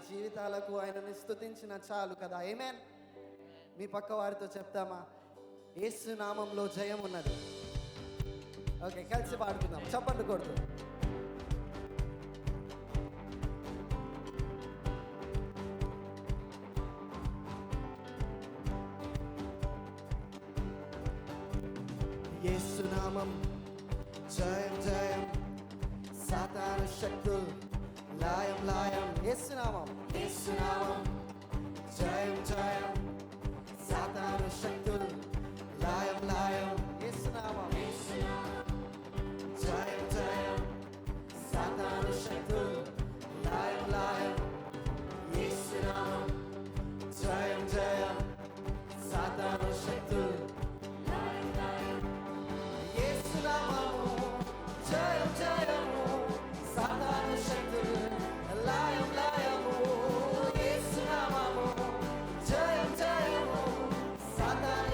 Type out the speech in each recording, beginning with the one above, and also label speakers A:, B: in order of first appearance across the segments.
A: జీవితాలకు ఆయనని స్తుతించిన చాలు కదా. ఆమేన్. మీ పక్క వారితో చెప్తామా, యేసు నామంలో జయం ఉన్నది. ఓకే, కలిసి పాడుకుందాం చప్పట్లు కొడుతూ. యేసు నామం జయం జయం, సాతాను శక్తులు లయం లయం. యేసు నామం, యేసు నామం జయం జయం, సాతాను శక్తులు లయం లయం. యేసు నామం, యేసు నామం జయం జయం, సాతాను శక్తులు లయం లయం. యేసు నామం జయం జయం, సాతాను శక్తులు లయం లయం. యేసు నామము జయం జయము, సాతాను శక్తులు లయం లయము. యేసు నామము జయం జయము, సాతాను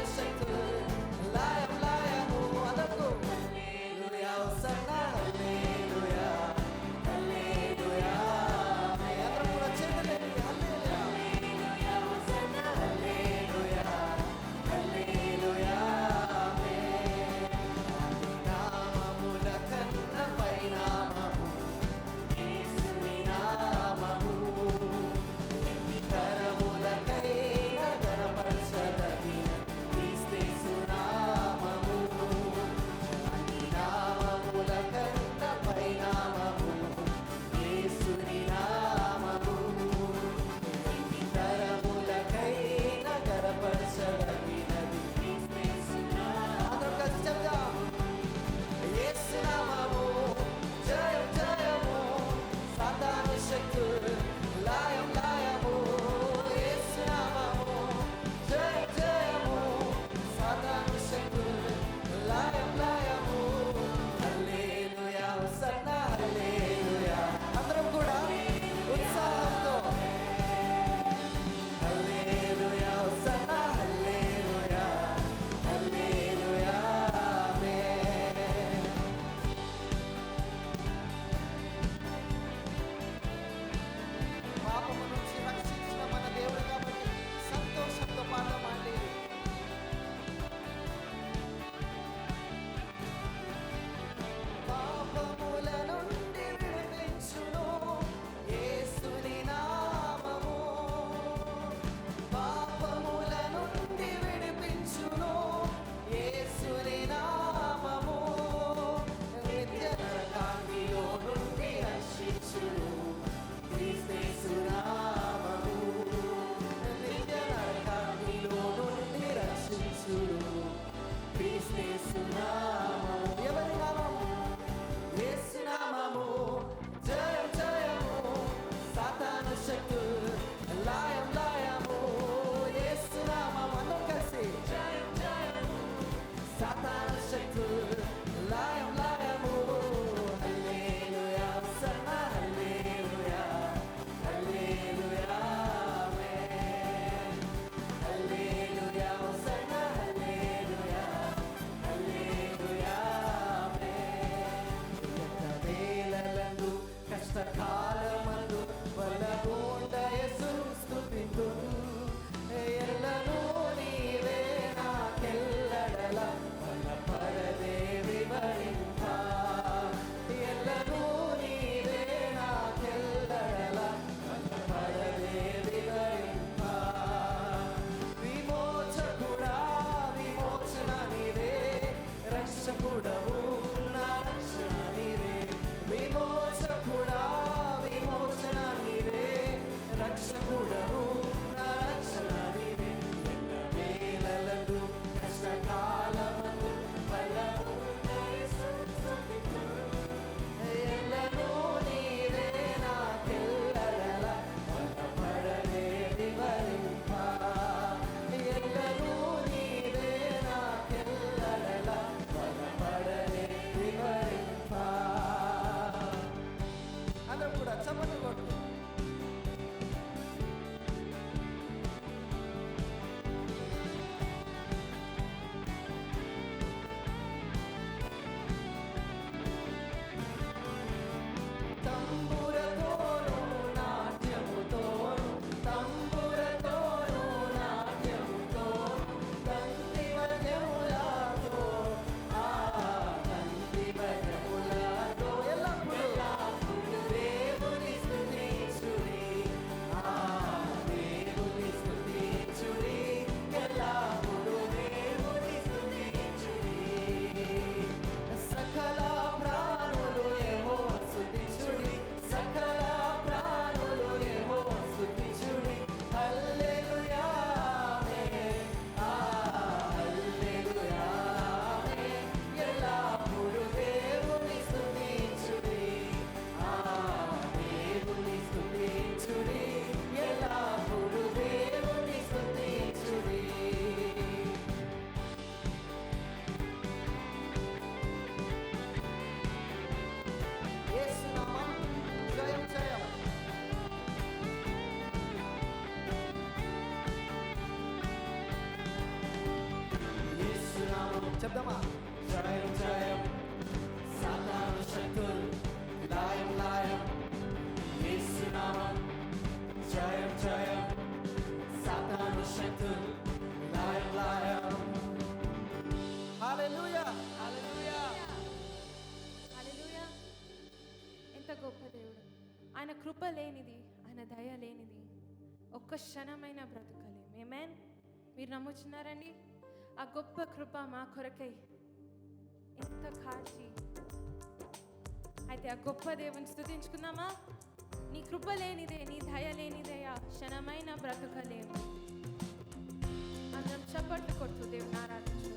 A: చెప్దామా? జయం జయం సాతాను శక్తులు లయం లయం యేసు నామం. జయం జయం సాతాను శక్తులు లయం లయం. హల్లెలూయా హల్లెలూయా.
B: హల్లెలూయా. ఎంత గొప్ప దేవుడు. ఆయన కృప లేనిది, ఆయన దయ లేనిది ఒక్క క్షణమైన బ్రతకలేం. ఆమేన్. మీరు నమ్ముచున్నారండి? ఆ గొప్ప కృప మా కొరకై ఎంత కాచి, అయితే ఆ గొప్ప దేవుని స్తుతించుకుందామా? నీ కృప లేనిదే, నీ దయ లేనిదే ఆ క్షణమైన బ్రతకలేము. అందరం చప్పట్లు కొడుతూ దేవుని ఆరాధించు.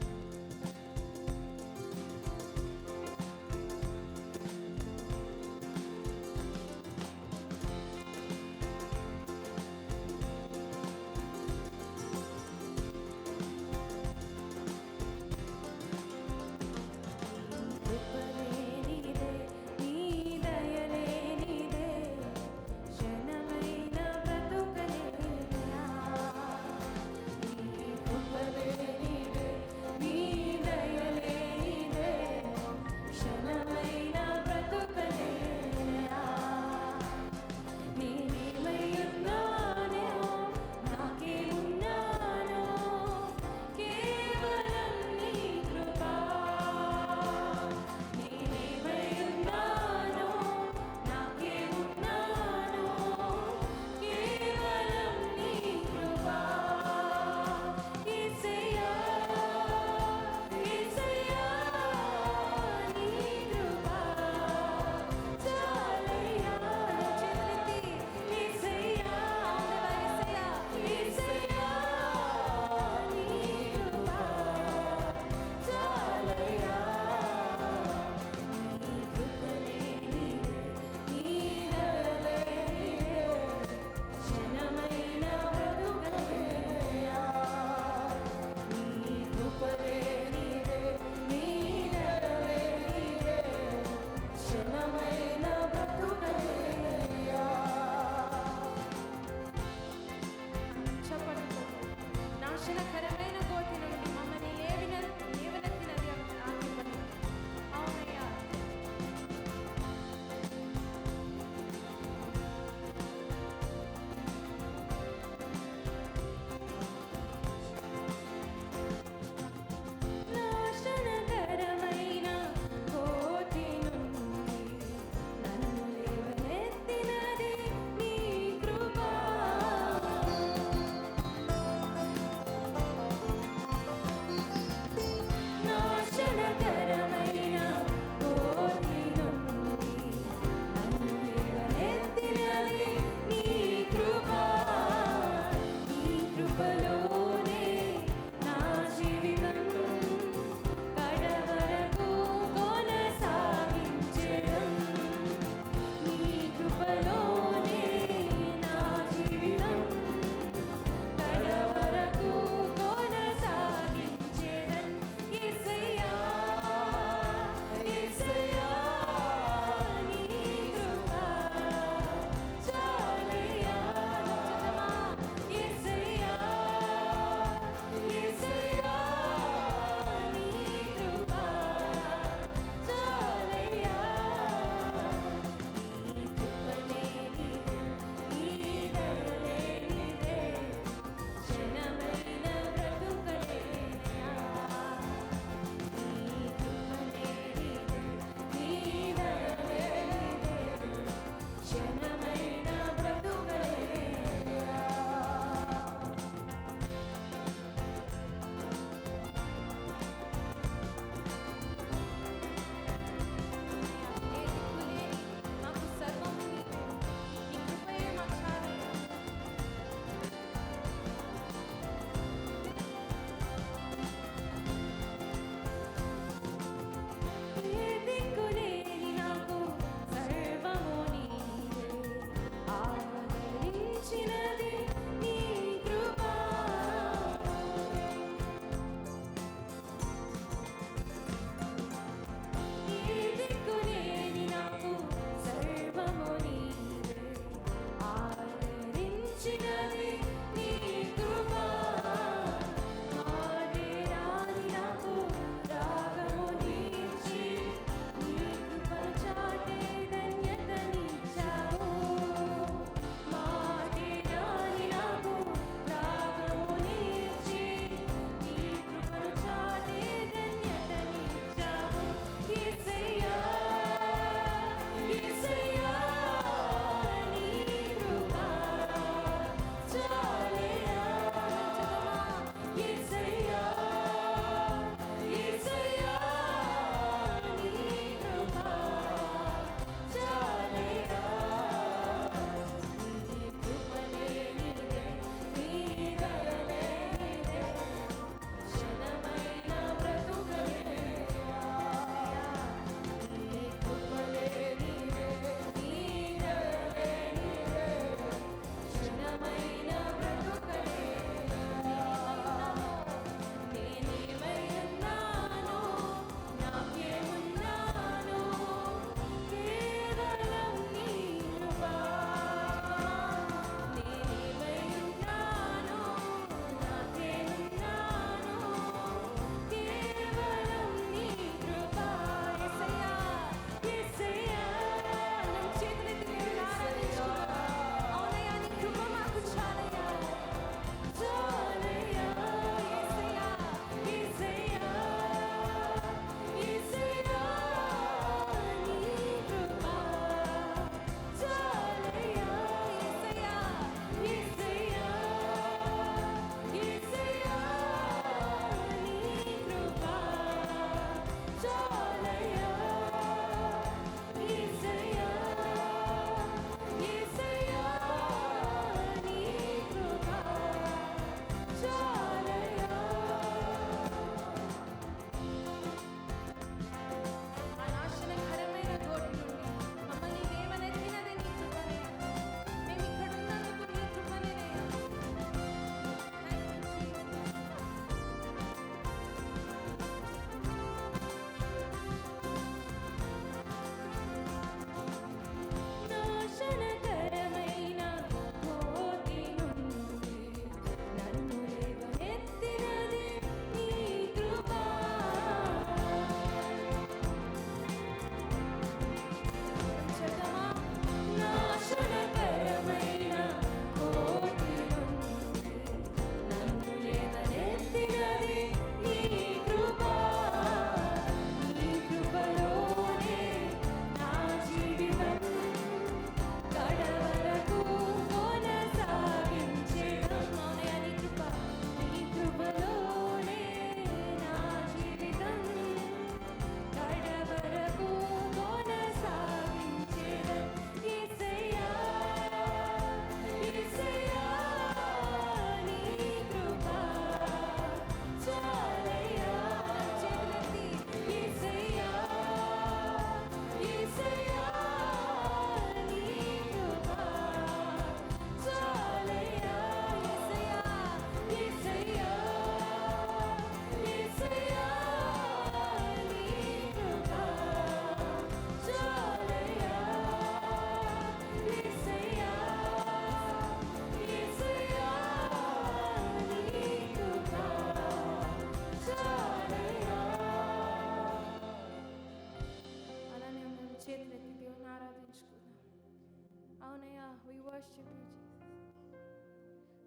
B: worship you, Jesus.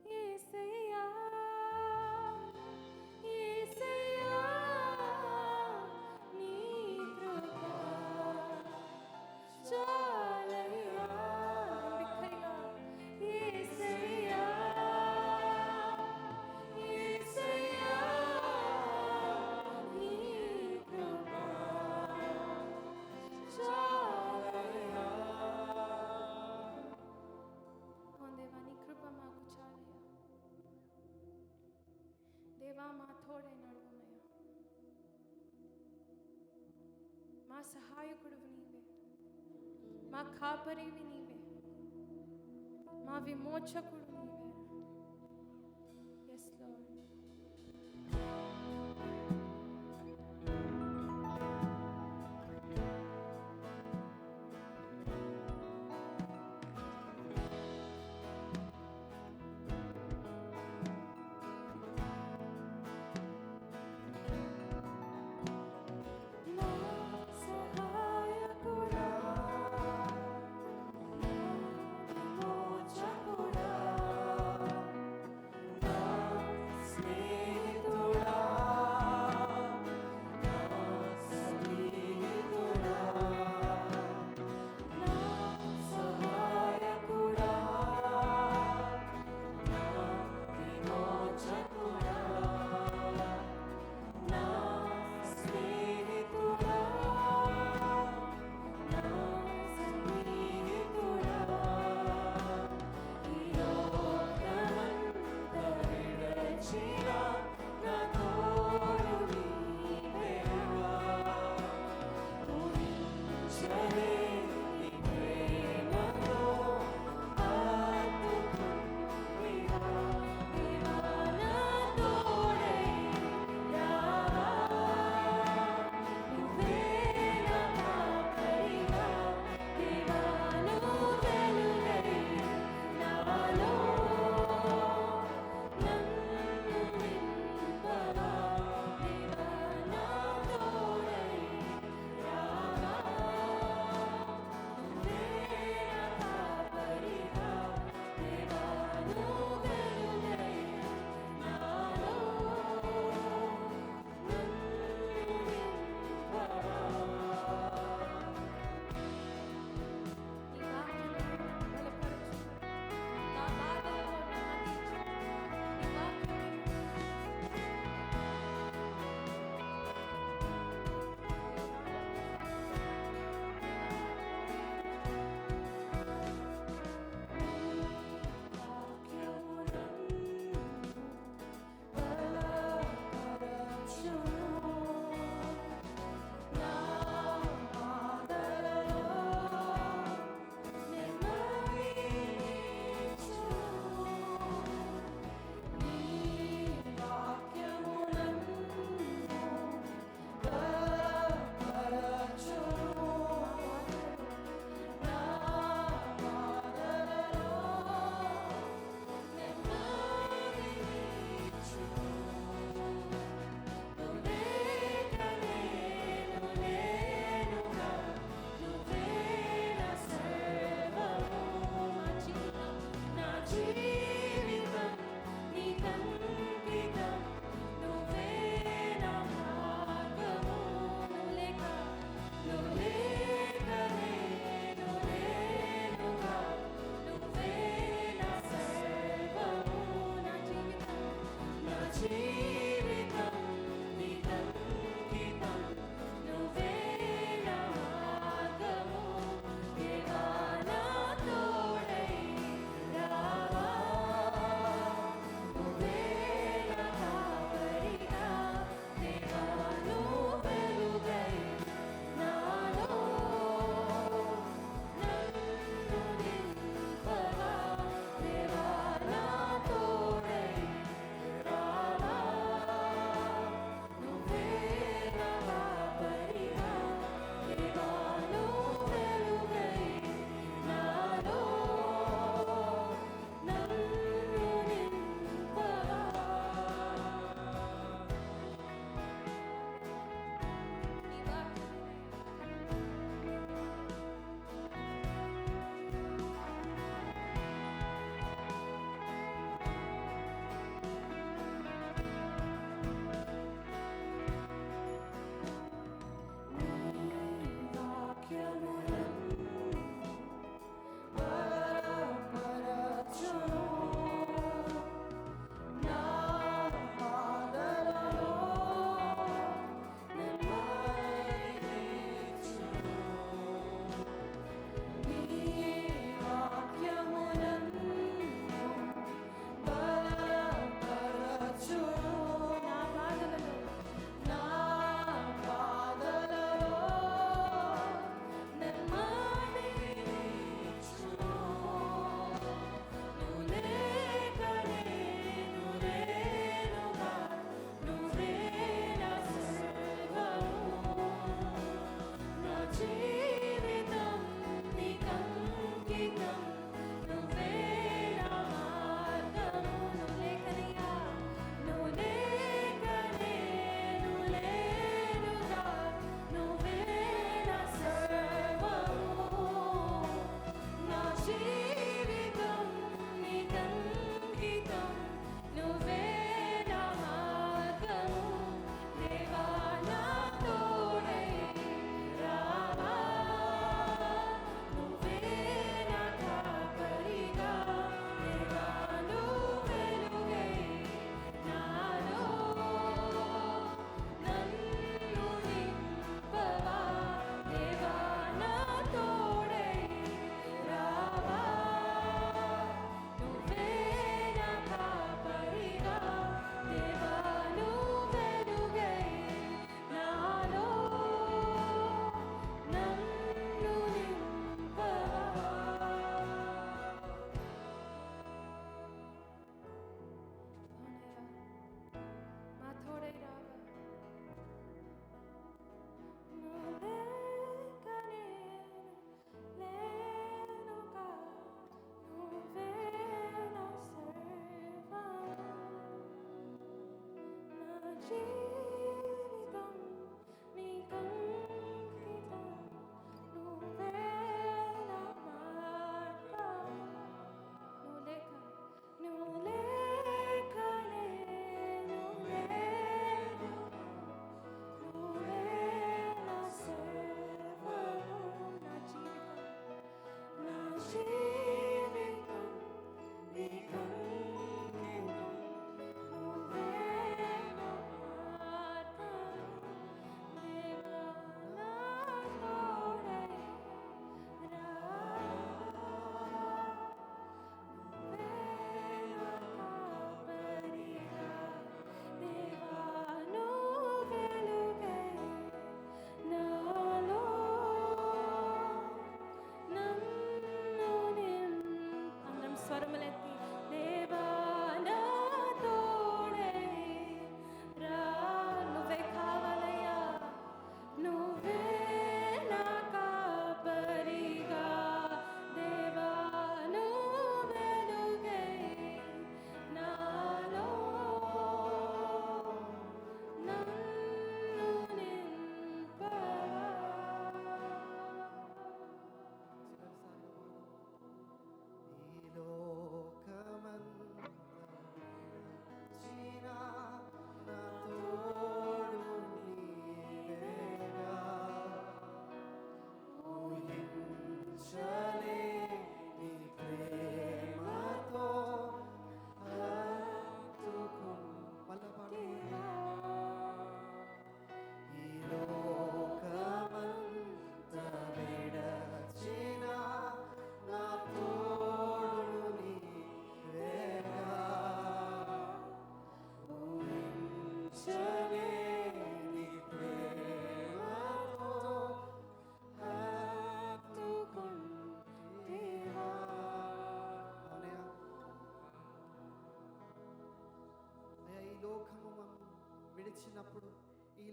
B: యేసయ్యా, యేసయ్యా, నీ కృప చాలయ్యా. బిగ్గరగా, యేసయ్యా, యేసయ్యా, నీ కృప చాలయ్యా. అవును దేవా, నీ కృప మాకు చాలయ్యా. దేవా, మా తోడై నడువమయ్యా. మా సహాయకుడువు నీవే, మా కాపరివి నీవే, మా విమోచకుడు నీవే. Yes Lord. నా సహాయకుడా, నా విమోచకుడా,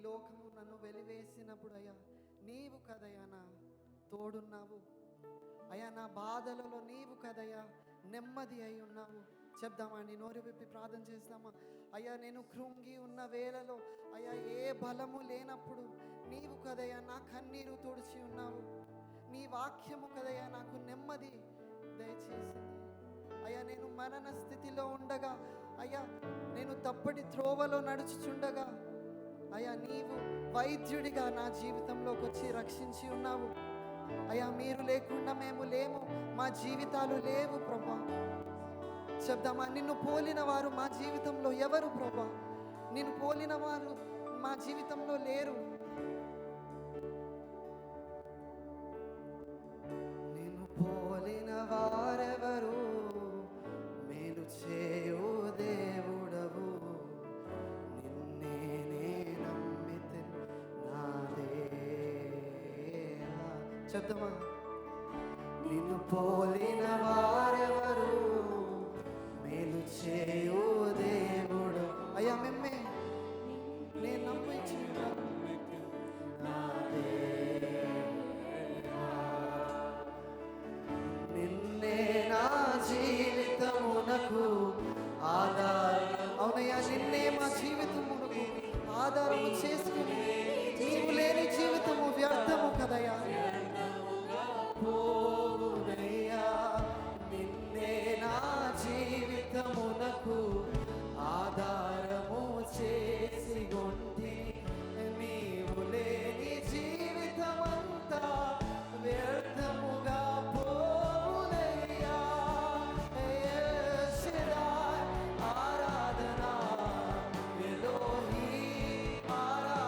A: లోకము నన్ను వెలివేసినప్పుడు అయ్యా నీవు కదయ్యా నా తోడున్నావు అయ్యా. నా బాధలలో నీవు కదయ్యా నెమ్మది అయి ఉన్నావు. చెప్దామండి, నోరు విప్పి ప్రార్థన చేస్తామా? అయ్యా నేను కృంగి ఉన్న వేళలో అయ్యా ఏ బలము లేనప్పుడు నీవు కదయ్యా నా కన్నీరు తుడిచి ఉన్నావు. నీ వాక్యము కదయ్యా నాకు నెమ్మది దయచేసింది. అయ్యా నేను మరణ స్థితిలో ఉండగా అయ్యా నేను తప్పటి త్రోవలో నడుచుచుండగా అయ్యా నీవు వైద్యుడిగా నా జీవితంలోకి వచ్చి రక్షించి ఉన్నావు. అయ్యా మీరు లేకుండా మేము లేము, మా జీవితాలు లేవు ప్రభా. చెప్దామా? నిన్ను పోలిన వారు మా జీవితంలో ఎవరు ప్రభా? నిన్ను పోలిన వారు మా జీవితంలో లేరు. నిన్ను పోలిన వారెవరు? మేలు చేయు దేవుడవు, నిన్నే నే నమ్మితే నాదే. చెప్దామా? నిన్ను పోలిన వారెవరు? మేలు చేయు దేవుడు. అయ్యా మిమ్మే నేను నమ్మించి నిన్నే నా జీవితమునకు ఆధారం. అవునయ్యా నిన్నే మా జీవితమునకు ఆధారము చేసుకుని నీవు లేని జీవితము వ్యర్థము కదయ్యా. పోవునయ్యా నిన్నే నా జీవితమునకు ఆధారము చేసి కొంటి. నీవు లేని జీవితమంతా వ్యర్థముగా పోవునయ్యా. ఆరాధన ఎలోహీ ఆరాధన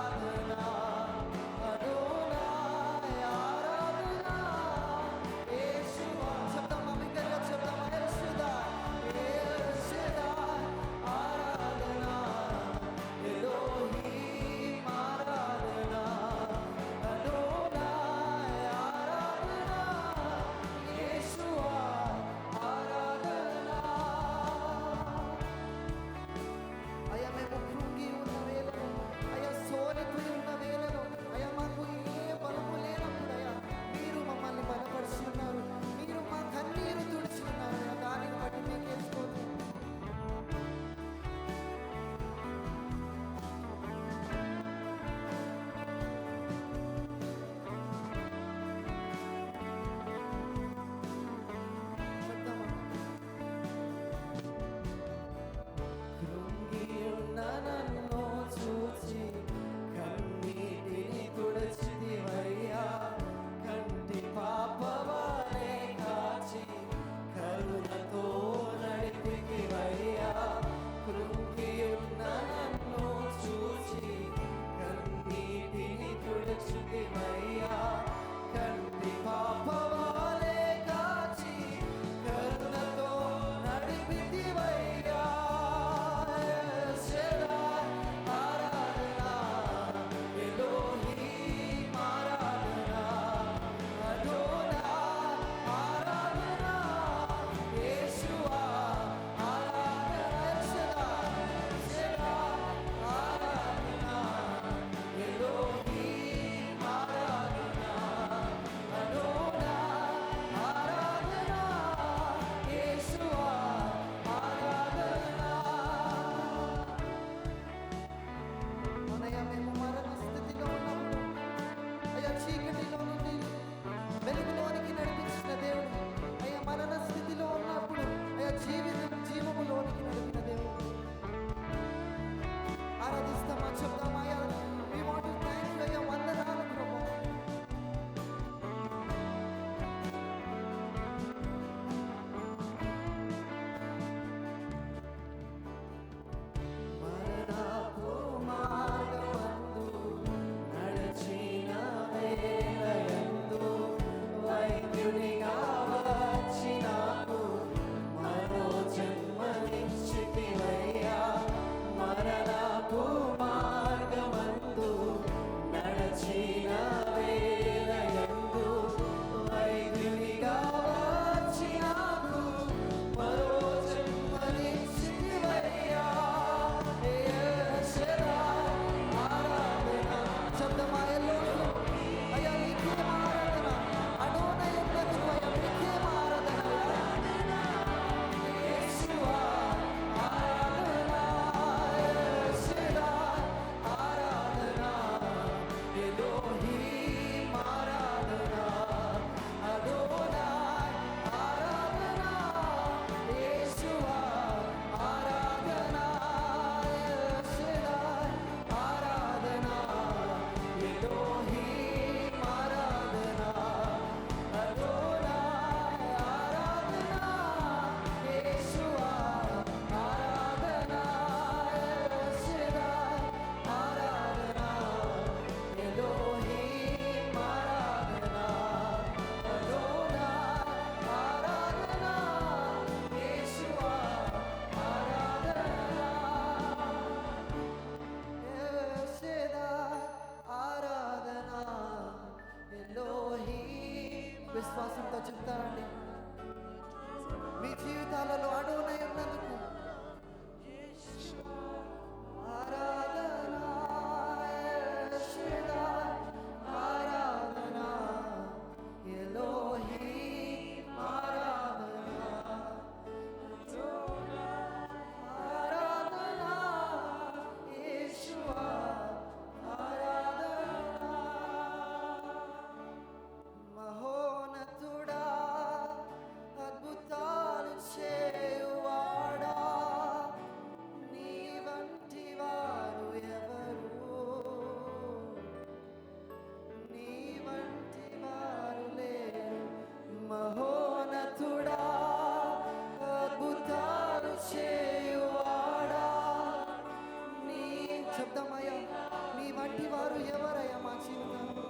A: వారు ఎవరయ్యా మా జీవితంలో?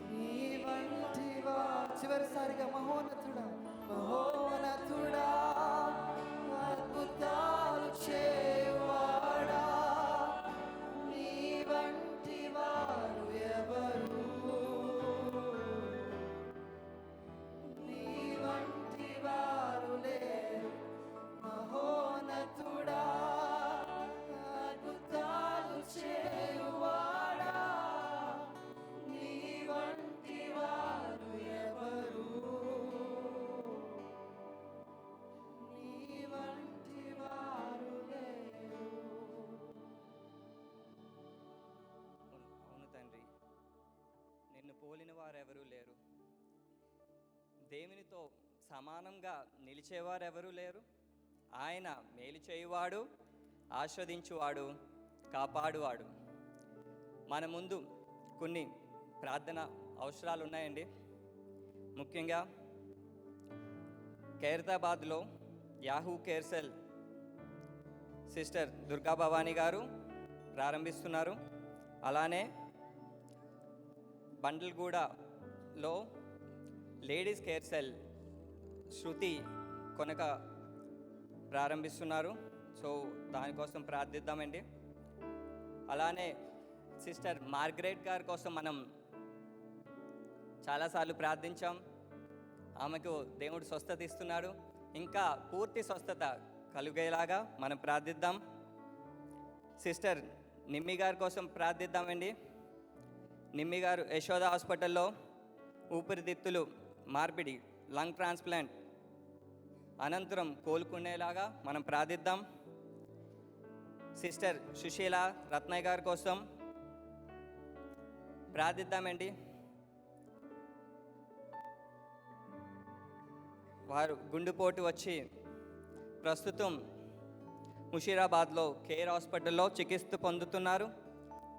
A: నీ వంటి వారు. చివరిసారిగా మహోన్నతుడా, మహోన్నతుడా, అద్భుతాలు చేయువాడా, నీ వంటి వారు ఎవరు? నీ వంటి వారు లేరు. మహోన్నతుడా, అద్భుతాలు చేయువాడా, నీ వంటి వారు ఎవరు? నీ వంటి వారు లేరు.
C: అవును తండ్రి, నిన్ను పోలిన వారెవరూ లేరు. దేవునితో సమానంగా నిలిచేవారెవరూ లేరు. ఆయన మేలు చేయువాడు, ఆస్వాదించువాడు, కాపాడువాడు. మన ముందు కొన్ని ప్రార్థన అవసరాలు ఉన్నాయండి. ముఖ్యంగా ఖైరతాబాద్లో యాహూ care cell sister Durga Bhavani గారు ప్రారంభిస్తున్నారు. అలానే బండ్లగూడలో లేడీస్ కేర్ సెల్ శృతి కొనక ప్రారంభిస్తున్నారు. సో దానికోసం ప్రార్థిద్దామండి. అలానే సిస్టర్ మార్గరెట్ గారి కోసం మనం చాలాసార్లు ప్రార్థించాం. ఆమెకు దేవుడు స్వస్థత ఇస్తున్నాడు. ఇంకా పూర్తి స్వస్థత కలుగేలాగా మనం ప్రార్థిద్దాం. సిస్టర్ నిమ్మి గారి కోసం ప్రార్థిద్దామండి. నిమ్మి గారు యశోద హాస్పిటల్లో ఊపిరితిత్తులు మార్పిడి, లంగ్ ట్రాన్స్ప్లాంట్ అనంతరం కోలుకునేలాగా మనం ప్రార్థిద్దాం. సిస్టర్ సుశీల రత్నయ్య గారి కోసం ప్రార్థిద్దామండి. వారు గుండెపోటు వచ్చి ప్రస్తుతం ముషీరాబాద్లో కేర్ హాస్పిటల్లో చికిత్స పొందుతున్నారు.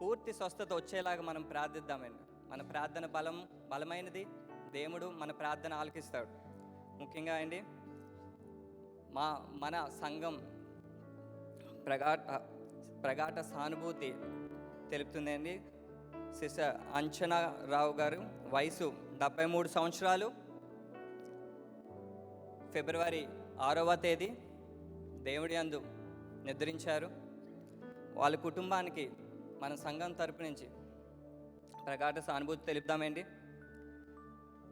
C: పూర్తి స్వస్థత వచ్చేలాగా మనం ప్రార్థిద్దామండి. మన ప్రార్థన బలమైనది. దేవుడు మన ప్రార్థన ఆలకిస్తాడు. ముఖ్యంగా అండి మన సంఘం ప్రగాఢ సానుభూతి తెలుపుతుందండి. సిస్టర్ అంచనా రావు గారు, వయసు 73 సంవత్సరాలు, ఫిబ్రవరి 6వ తేదీ దేవుడి యందు నిద్రించారు. వాళ్ళ కుటుంబానికి మన సంఘం తరపు నుంచి ప్రగాఢ సానుభూతి తెలుపుదామండి.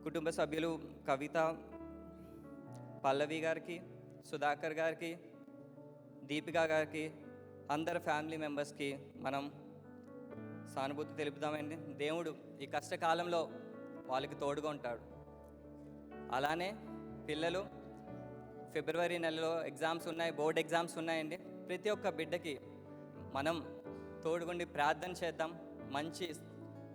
C: కుటుంబ సభ్యులు కవిత, పల్లవి గారికి, సుధాకర్ గారికి, దీపిక గారికి, అందరు ఫ్యామిలీ మెంబర్స్కి మనం సానుభూతి తెలుపుదామండి. దేవుడు ఈ కష్టకాలంలో వాళ్ళకి తోడుగా ఉంటాడు. అలానే పిల్లలు ఫిబ్రవరి నెలలో ఎగ్జామ్స్ ఉన్నాయి, బోర్డ్ ఎగ్జామ్స్ ఉన్నాయండి. ప్రతి ఒక్క బిడ్డకి మనం తోడుగుండి ప్రార్థన చేద్దాం. మంచి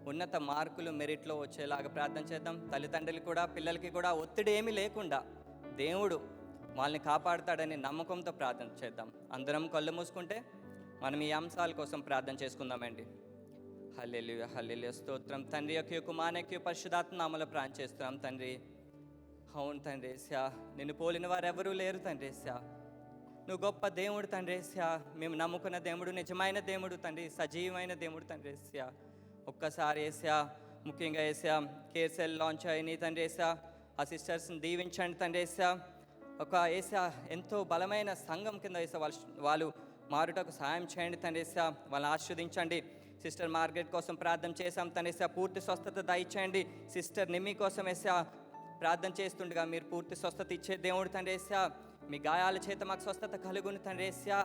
C: ఉన్నత మార్కులు మెరిట్లో వచ్చేలాగా ప్రార్థన చేద్దాం. తల్లిదండ్రులు కూడా పిల్లలకి కూడా ఒత్తిడి ఏమీ లేకుండా దేవుడు వాళ్ళని కాపాడుతాడని నమ్మకంతో ప్రార్థన చేద్దాం. అందరం కళ్ళు మూసుకుంటే మనం ఈ అంశాల కోసం ప్రార్థన చేసుకుందామండి. హల్లెలూయా, హల్లెలూయా, స్తోత్రం. తండ్రి యొక్క కుమారునికి పరిశుద్ధాత్మ నామములో ప్రార్థన చేస్తున్నాం తండ్రి. అవును తండ్రి యేసయ్యా, నిన్ను పోలిన వారు ఎవరూ లేరు తండ్రి యేసయ్యా. నువ్వు గొప్ప దేవుడు తండ్రి యేసయ్యా. మేము నమ్ముకున్న దేవుడు నిజమైన దేవుడు తండ్రి, సజీవమైన దేవుడు తండ్రి యేసయ్యా. ఒక్కసారి యేసయ్యా, ముఖ్యంగా యేసయ్యా కేర్ సెల్ లాంచ్ అయ్యి తండ్రి యేసయ్యా ఆ సిస్టర్స్ని దీవించండి తండ్రి యేసయ్యా. ఒక యేసయ్యా ఎంతో బలమైన సంఘం కింద యేసయ్యా వాళ్ళు మారుటకు సహాయం చేయండి తండ్రి యేసయ్యా. వాళ్ళని ఆశీర్వదించండి. సిస్టర్ మార్గరెట్ కోసం ప్రార్థన చేశాం తండ్రి యేసయ్యా, పూర్తి స్వస్థత దయచేయండి. సిస్టర్ నిమ్మి కోసం యేసయ్యా ప్రార్థన చేస్తుండగా మీరు పూర్తి స్వస్థత ఇచ్చే దేవుడు తండ్రి యేసయ్యా. మీ గాయాల చేత మాకు స్వస్థత కలుగును తండ్రి యేసయ్యా.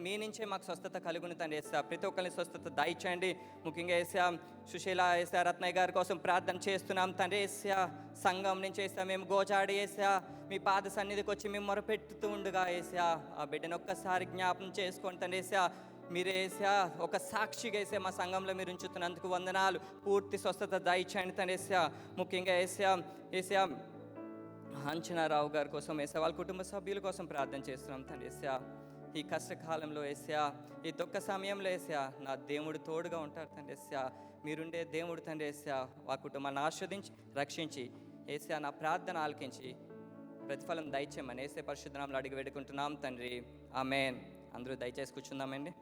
C: మీ నుంచే మాకు స్వస్థత కలుగును తండ్రి యేసయ్యా. ప్రతి ఒక్కరిని స్వస్థత దయచేయండి. ముఖ్యంగా యేసయ్యా సుశీల యేసయ్యా రత్నయ్య గారి కోసం ప్రార్థన చేస్తున్నాం తండ్రి యేసయ్యా. సంఘం నుంచి యేసయ్యా మేము గోచాడి యేసయ్యా మీ పాద సన్నిధికి వచ్చి మేము మొరపెట్టుతూ ఉండగా యేసయ్యా ఆ బిడ్డను ఒక్కసారి జ్ఞాపం చేసుకోండి తండ్రి యేసయ్యా. మీరే యేసయ్యా ఒక సాక్షిగా యేసయ్యా మా సంఘంలో మీరు ఉంచుతున్నందుకు వందనాలు. పూర్తి స్వస్థత దయచేయండి తండ్రి యేసయ్యా. ముఖ్యంగా యేసయ్యా అంచనారావు గారి కోసం యేసయ్యా వాళ్ళ కుటుంబ సభ్యుల కోసం ప్రార్థన చేస్తున్నాం తండ్రి యేసయ్యా. ఈ కష్టకాలంలో యేసయ్యా, ఈ దుఃఖ సమయంలో యేసయ్యా నా దేవుడు తోడుగా ఉంటారు తండ్రి యేసయ్యా. మీరుండే దేవుడు తండ్రి యేసయ్యా. ఆ కుటుంబాన్ని ఆస్వాదించి రక్షించి యేసయ్యా నా ప్రార్థన ఆలకించి ప్రతిఫలం దయచేయమని యేసయ్య పరిశుద్ధ నామములో అడిగి వేడుకుంటున్నాం తండ్రి, ఆమేన్. అందరూ దయచేసి కూర్చుందామండి.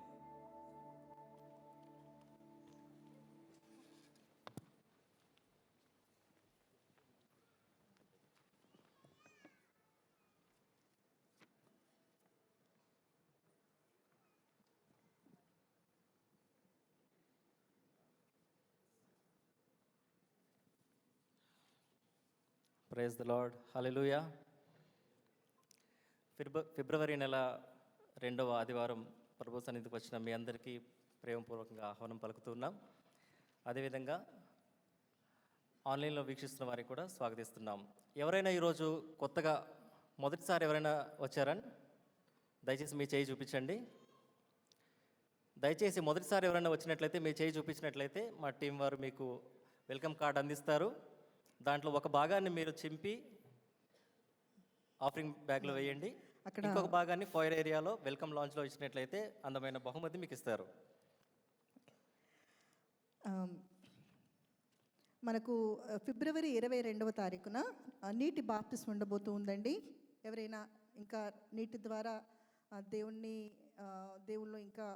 D: ప్రైజ్ ద లార్డ్, హల్లెలూయా. ఫిబ్రవరి నెల 2వ ఆదివారం ప్రభు సన్నిధికి వచ్చిన మీ అందరికీ ప్రేమపూర్వకంగా ఆహ్వానం పలుకుతున్నాం. అదేవిధంగా ఆన్లైన్లో వీక్షిస్తున్న వారికి కూడా స్వాగతిస్తున్నాం. ఎవరైనా ఈరోజు కొత్తగా మొదటిసారి ఎవరైనా వచ్చారని దయచేసి మీ చేయి చూపించండి. దయచేసి మొదటిసారి ఎవరైనా వచ్చినట్లయితే మీ చేయి చూపించినట్లయితే మా టీం వారు మీకు వెల్కమ్ కార్డ్ అందిస్తారు. దాంట్లో ఒక భాగాన్ని మీరు చింపి ఆఫరింగ్ బ్యాగ్లో వేయండి.
E: అక్కడ
D: ఇంకొక భాగాన్ని ఫైర్ ఏరియాలో వెల్కమ్ లాంచ్లో ఇచ్చినట్లయితే అందమైన బహుమతి మీకు ఇస్తారు.
E: మనకు ఫిబ్రవరి 22వ తారీఖున నీటి బాప్తిస్మ ఉండబోతూ ఉందండి. ఎవరైనా ఇంకా నీటి ద్వారా దేవుళ్ళు ఇంకా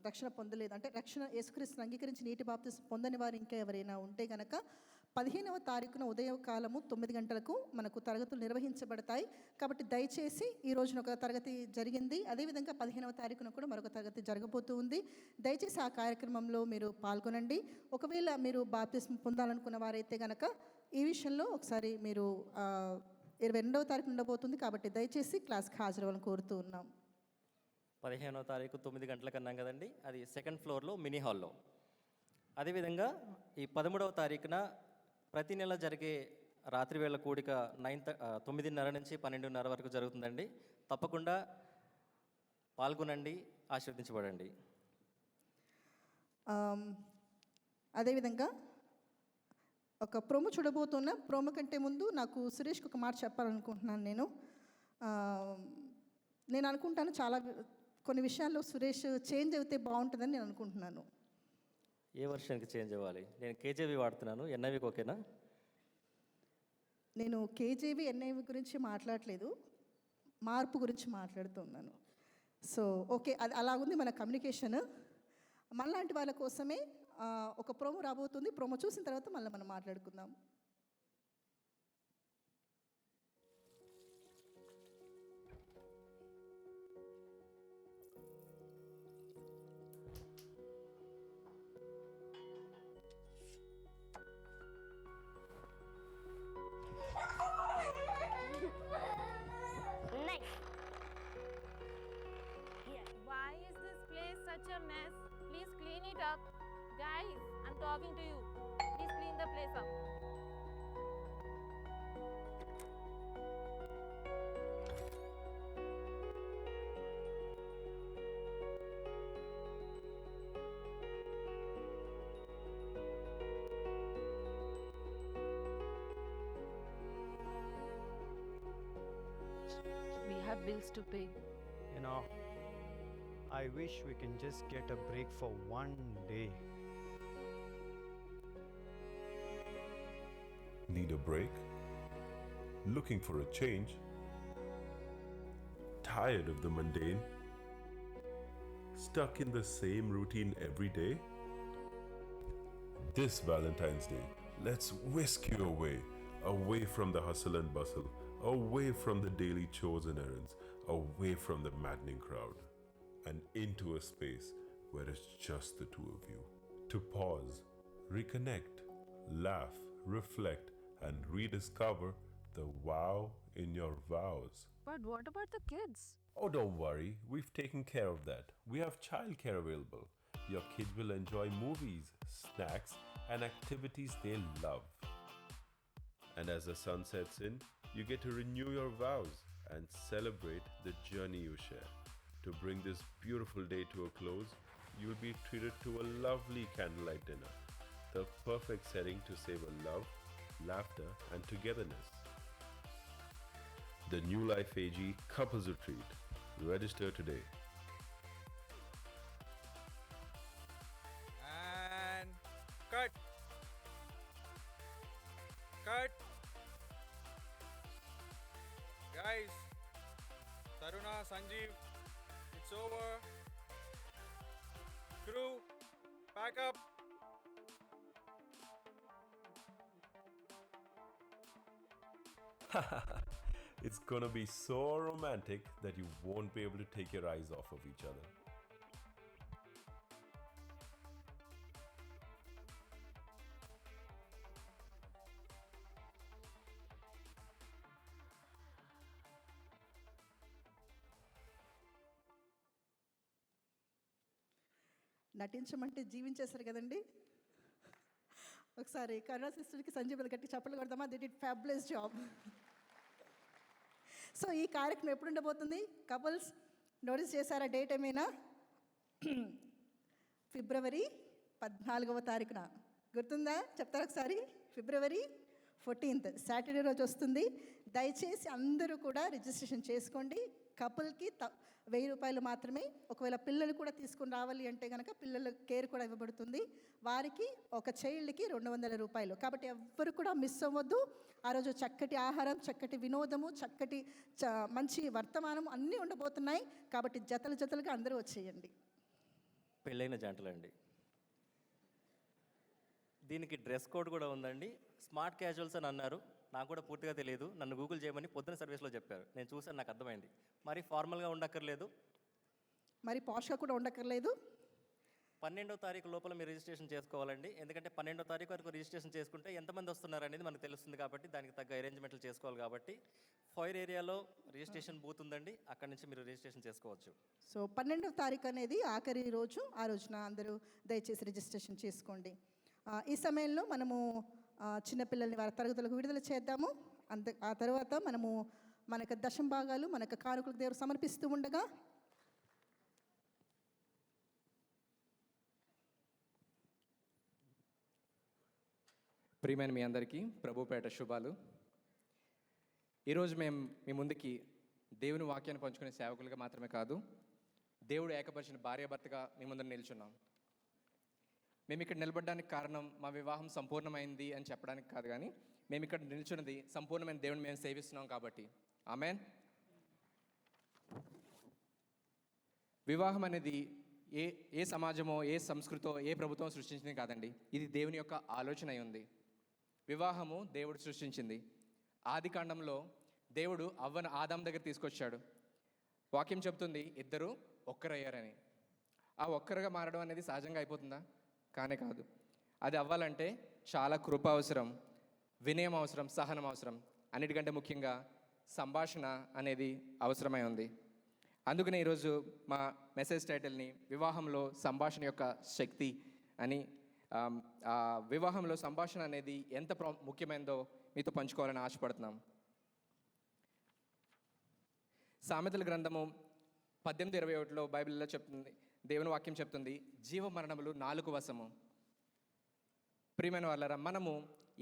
E: రక్షణ పొందలేదు అంటే రక్షణ యేసుక్రీస్తుని అంగీకరించి నీటి బాప్తిస్మ పొందని వారు ఇంకా ఎవరైనా ఉంటే కనుక 15వ తారీఖున ఉదయకాలము 9 గంటలకు మనకు తరగతులు నిర్వహించబడతాయి. కాబట్టి దయచేసి ఈ రోజున ఒక తరగతి జరిగింది, అదేవిధంగా 15వ తారీఖున కూడా మరొక తరగతి జరగబోతూ ఉంది. దయచేసి ఆ కార్యక్రమంలో మీరు పాల్గొనండి. ఒకవేళ మీరు బాప్తిస్మ పొందాలనుకున్న వారైతే కనుక ఈ విషయంలో ఒకసారి మీరు 22వ తారీఖు ఉండబోతుంది కాబట్టి దయచేసి క్లాస్కి హాజరవ్వాలని కోరుతూ ఉన్నాం.
D: 15వ తారీఖు 9 గంటలకు అన్నాం కదండి, అది సెకండ్ ఫ్లోర్లో మినీ హాల్లో. అదేవిధంగా ఈ 13వ తారీఖున ప్రతి నెల జరిగే రాత్రి వేళ కూడిక 9:30 నుంచి 12:30 వరకు జరుగుతుందండి. తప్పకుండా పాల్గొనండి, ఆశీర్వదించబడండి.
E: అదేవిధంగా ఒక ప్రోమో చూడబోతున్నా. ప్రోమో కంటే ముందు నాకు సురేష్కి ఒక మాట చెప్పాలనుకుంటున్నాను. నేను అనుకుంటాను కొన్ని విషయాల్లో సురేష్ చేంజ్ అయితే బాగుంటుందని నేను అనుకుంటున్నాను.
D: ఏ వర్షన్కి చేంజ్ అవ్వాలి? నేను కేజేవి వాడుతున్నాను, ఎన్ఐవికి ఓకేనా?
E: నేను కేజేవి ఎన్ఐవి గురించి మాట్లాడలేదు, మార్పు గురించి మాట్లాడుతున్నాను. సో ఓకే, అది అలాగుంది మన కమ్యూనికేషన్. మనలాంటి వాళ్ళ కోసమే ఒక ప్రోమో రాబోతుంది. ప్రోమో చూసిన తర్వాత మళ్ళీ మనం మాట్లాడుకుందాం.
F: Why is this place such a mess? Please clean it up. Guys, I'm talking to you. Please clean the place up. We have bills to pay.
G: You know, I wish we can just get a break for one day.
H: Need a break? Looking for a change? Tired of the mundane? Stuck in the same routine every day? This Valentine's Day, let's whisk you away from the hustle and bustle, away from the daily chores and errands, away from the maddening crowd, and into a space where it's just the two of you. To pause, reconnect, laugh, reflect, and rediscover the wow in your vows.
F: But what about the kids?
H: Oh, don't worry, we've taken care of that. We have childcare available. Your kids will enjoy movies, snacks, and activities they love. And as the sun sets in, you get to renew your vows and celebrate the journey you share. To bring this beautiful day to a close, you'll be treated to a lovely candlelight dinner, the perfect setting to savor love, laughter, and togetherness. The New Life AG Couples Retreat. Register today.
I: And cut. Guys, Taruna, Sanjeev, it's over. Crew, pack up.
H: It's gonna be so romantic that you won't be able to take your eyes off of each other.
E: నటించమంటే జీవించేశారు కదండి. ఒకసారి కరుణా సిస్టర్కి సంజీవులు గట్టి చప్పట్లు కొడదామా? They did fabulous job. So ఈ కార్యక్రమం ఎప్పుడు ఉండబోతుంది? కపుల్స్ నోటీస్ చేశారా? డేట్ ఏమైనా? ఫిబ్రవరి 14వ తారీఖున. గుర్తుందా? చెప్తారా ఒకసారి? ఫిబ్రవరి 14th సాటర్డే రోజు వస్తుంది. దయచేసి అందరూ కూడా రిజిస్ట్రేషన్ చేసుకోండి. కపుల్కి 1000 రూపాయలు మాత్రమే. ఒకవేళ పిల్లలు కూడా తీసుకుని రావాలి అంటే కనుక పిల్లల కేర్ కూడా ఇవ్వబడుతుంది. వారికి ఒక చైల్డ్కి 200 రూపాయలు. కాబట్టి ఎవ్వరు కూడా మిస్ అవ్వద్దు. ఆ రోజు చక్కటి ఆహారం, చక్కటి వినోదము, చక్కటి మంచి వర్తమానం అన్నీ ఉండబోతున్నాయి. కాబట్టి జతలు జతలుగా అందరూ వచ్చేయండి.
D: పెళ్ళైన జంటలండి. దీనికి డ్రెస్ కోడ్ కూడా ఉందండి. స్మార్ట్ క్యాజువల్స్ అని అన్నారు. నాకు కూడా పూర్తిగా తెలియదు. నన్ను గూగుల్ చేయమని పొద్దున సర్వీస్లో చెప్పారు. నేను చూసాను, నాకు అర్థమైంది. మరి ఫార్మల్గా ఉండక్కర్లేదు,
E: మరి పాష్గా కూడా ఉండక్కర్లేదు.
D: 12వ తారీఖు లోపల మీరు రిజిస్ట్రేషన్ చేసుకోవాలండి. ఎందుకంటే 12వ తారీఖు వరకు రిజిస్ట్రేషన్ చేసుకుంటే ఎంతమంది వస్తున్నారు అనేది మనకు తెలుస్తుంది. కాబట్టి దానికి తగ్గ అరేంజ్మెంట్లు చేసుకోవాలి. కాబట్టి ఫైర్ ఏరియాలో రిజిస్ట్రేషన్ బూత్ ఉందండి. అక్కడి నుంచి మీరు రిజిస్ట్రేషన్ చేసుకోవచ్చు.
E: సో 12వ తారీఖు అనేది ఆఖరి రోజు. ఆ రోజున అందరూ దయచేసి రిజిస్ట్రేషన్ చేసుకోండి. ఈ సమయంలో మనము చిన్నపిల్లల్ని వారి తరగతులకు విడుదల చేద్దాము. ఆ తర్వాత మనము మనకు దశం భాగాలు, మనకు కానుకలకు దేవుడు సమర్పిస్తూ ఉండగా
J: ప్రియమైన మీ అందరికీ ప్రభుపేట శుభాలు. ఈరోజు మేము మీ ముందుకి దేవుని వాక్యాన్ని పంచుకునే సేవకులుగా మాత్రమే కాదు, దేవుడు ఏకపరిచిన భార్యాభర్తగా మీ ముందర నిల్చున్నాం. మేము ఇక్కడ నిలబడడానికి కారణం మా వివాహం సంపూర్ణమైంది అని చెప్పడానికి కాదు, కానీ మేము ఇక్కడ నిల్చున్నది సంపూర్ణమైన దేవుని మేము సేవిస్తున్నాం కాబట్టి. ఆమేన్. వివాహం అనేది ఏ సమాజమో, ఏ సంస్కృతో, ఏ ప్రభుత్వం సృష్టించింది కాదండి. ఇది దేవుని యొక్క ఆలోచన అయి ఉంది. వివాహము దేవుడు సృష్టించింది. ఆది కాండంలో దేవుడు అవ్వను ఆదాం దగ్గర తీసుకొచ్చాడు. వాక్యం చెప్తుంది ఇద్దరు ఒక్కరయ్యారని. ఆ ఒక్కరుగా మారడం అనేది సహజంగా అయిపోతుందా? కానే కాదు. అది అవ్వాలంటే చాలా కృప అవసరం, వినయం అవసరం, సహనం అవసరం. అన్నిటికంటే ముఖ్యంగా సంభాషణ అనేది అవసరమై ఉంది. అందుకనే ఈరోజు మా మెసేజ్ టైటిల్ని వివాహంలో సంభాషణ యొక్క శక్తి అని, వివాహంలో సంభాషణ అనేది ఎంత ముఖ్యమైనదో మీతో పంచుకోవాలని ఆశపడుతున్నాం. సామెతల గ్రంథము 18:21 బైబిల్లో చెప్తుంది, దేవుని వాక్యం చెప్తుంది, జీవ మరణములు నాలుక వశము. ప్రియమైన వాళ్ళరా, మనము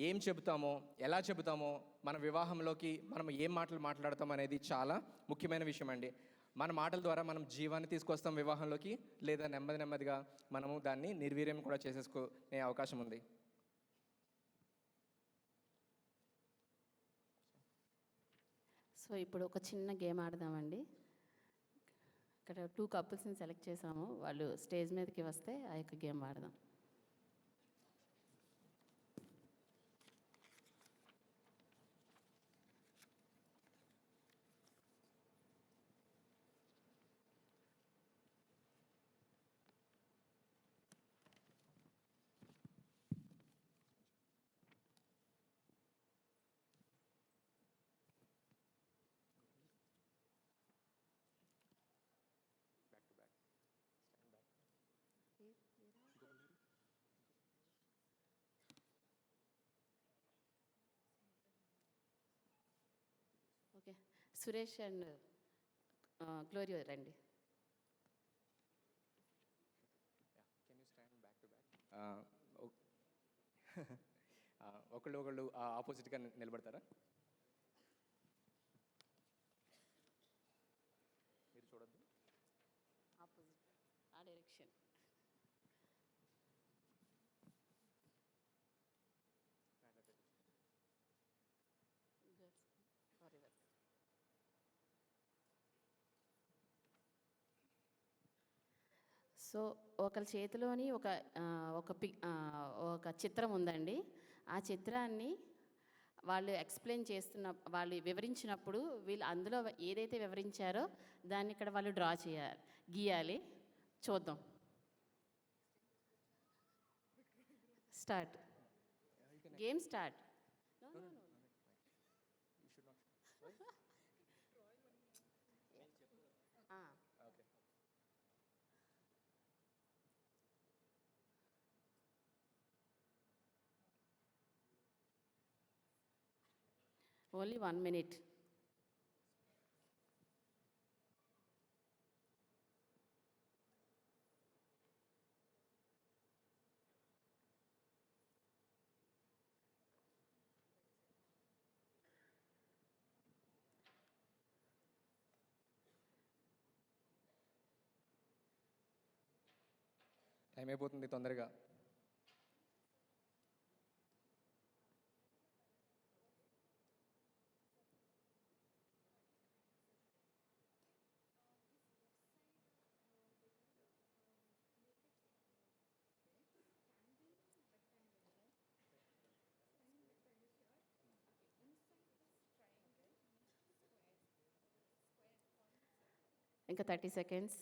J: ఏం చెబుతామో, ఎలా చెబుతామో, మన వివాహంలోకి మనం ఏం మాటలు మాట్లాడతాం అనేది చాలా ముఖ్యమైన విషయం అండి. మన మాటల ద్వారా మనం జీవాన్ని తీసుకొస్తాం వివాహంలోకి, లేదా నెమ్మదిగా మనము దాన్ని నిర్వీర్యం కూడా చేసేసుకునే అవకాశం ఉంది.
K: సో ఇప్పుడు ఒక చిన్న గేమ్ ఆడదామండి. ఇక్కడ 2 కపుల్స్ని సెలెక్ట్ చేసాము. వాళ్ళు స్టేజ్ మీదకి వస్తే ఆ యొక్క గేమ్ ఆడదాం. ఓకే, సురేష్ అండ్ గ్లోరియో రండి.
J: ఒకళ్ళు ఆపోజిట్గా నిలబడతారా? మీరు చూడొద్దు,
K: ఆపోజిట్ ఆ డైరెక్షన్. సో ఒకరి చేతిలోని ఒక చిత్రం ఉందండి. ఆ చిత్రాన్ని వాళ్ళు ఎక్స్ప్లెయిన్ వాళ్ళు వివరించినప్పుడు వీళ్ళు అందులో ఏదైతే వివరించారో దాన్ని ఇక్కడ వాళ్ళు డ్రా చేయాలి, గీయాలి. చూద్దాం. Start. Game start. Only 1 minute.
J: Time అయిపోతుంది తొందరగా.
K: ఇంకా 30 seconds.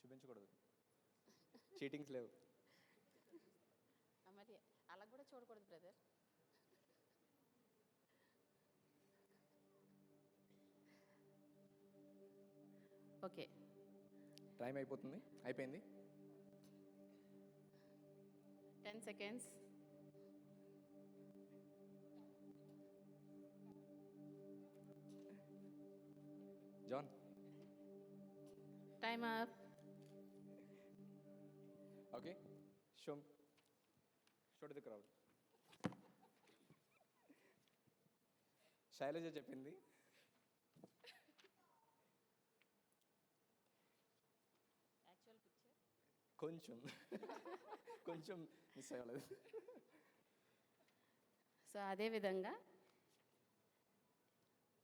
J: చూపించకూడదు, చీటింగ్స్ లేవు.
K: మరి అలా కూడా చూడకూడదు బ్రదర్. ఓకే,
J: టైం అయిపోతుంది, అయిపోయింది.
K: 10 seconds.
J: John,
K: time up.
J: Okay, show to the crowd. Shailaja చెప్పింది కొంచెం కొంచెం మిస్ అవ్వలేదు.
K: సో అదే విధంగా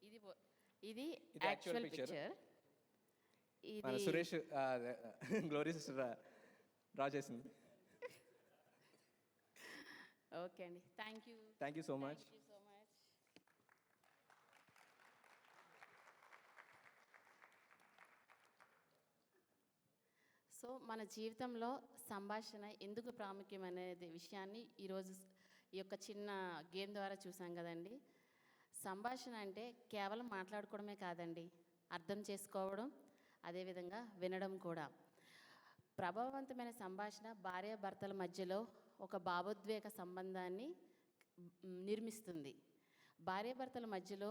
K: ఇది
J: ఇది
K: యాక్చువల్
J: actual picture.
K: పిక్చర్.
J: మన
K: ఇది
J: సురేష్ గ్లోరీ సిస్టర్ డ్రా చేసింది.
K: ఓకే అండి, thank you.
J: Thank you so much.
K: Thank you so much. So మన జీవితంలో సంభాషణ ఎందుకు ప్రాముఖ్యం అనేది విషయాన్ని ఈరోజు ఈ యొక్క చిన్న గేమ్ ద్వారా చూసాం కదండి. సంభాషణ అంటే కేవలం మాట్లాడుకోవడమే కాదండి, అర్థం చేసుకోవడం, అదేవిధంగా వినడం కూడా. ప్రభావవంతమైన సంభాషణ భార్యాభర్తల మధ్యలో ఒక భావోద్వేగ సంబంధాన్ని నిర్మిస్తుంది. భార్యాభర్తల మధ్యలో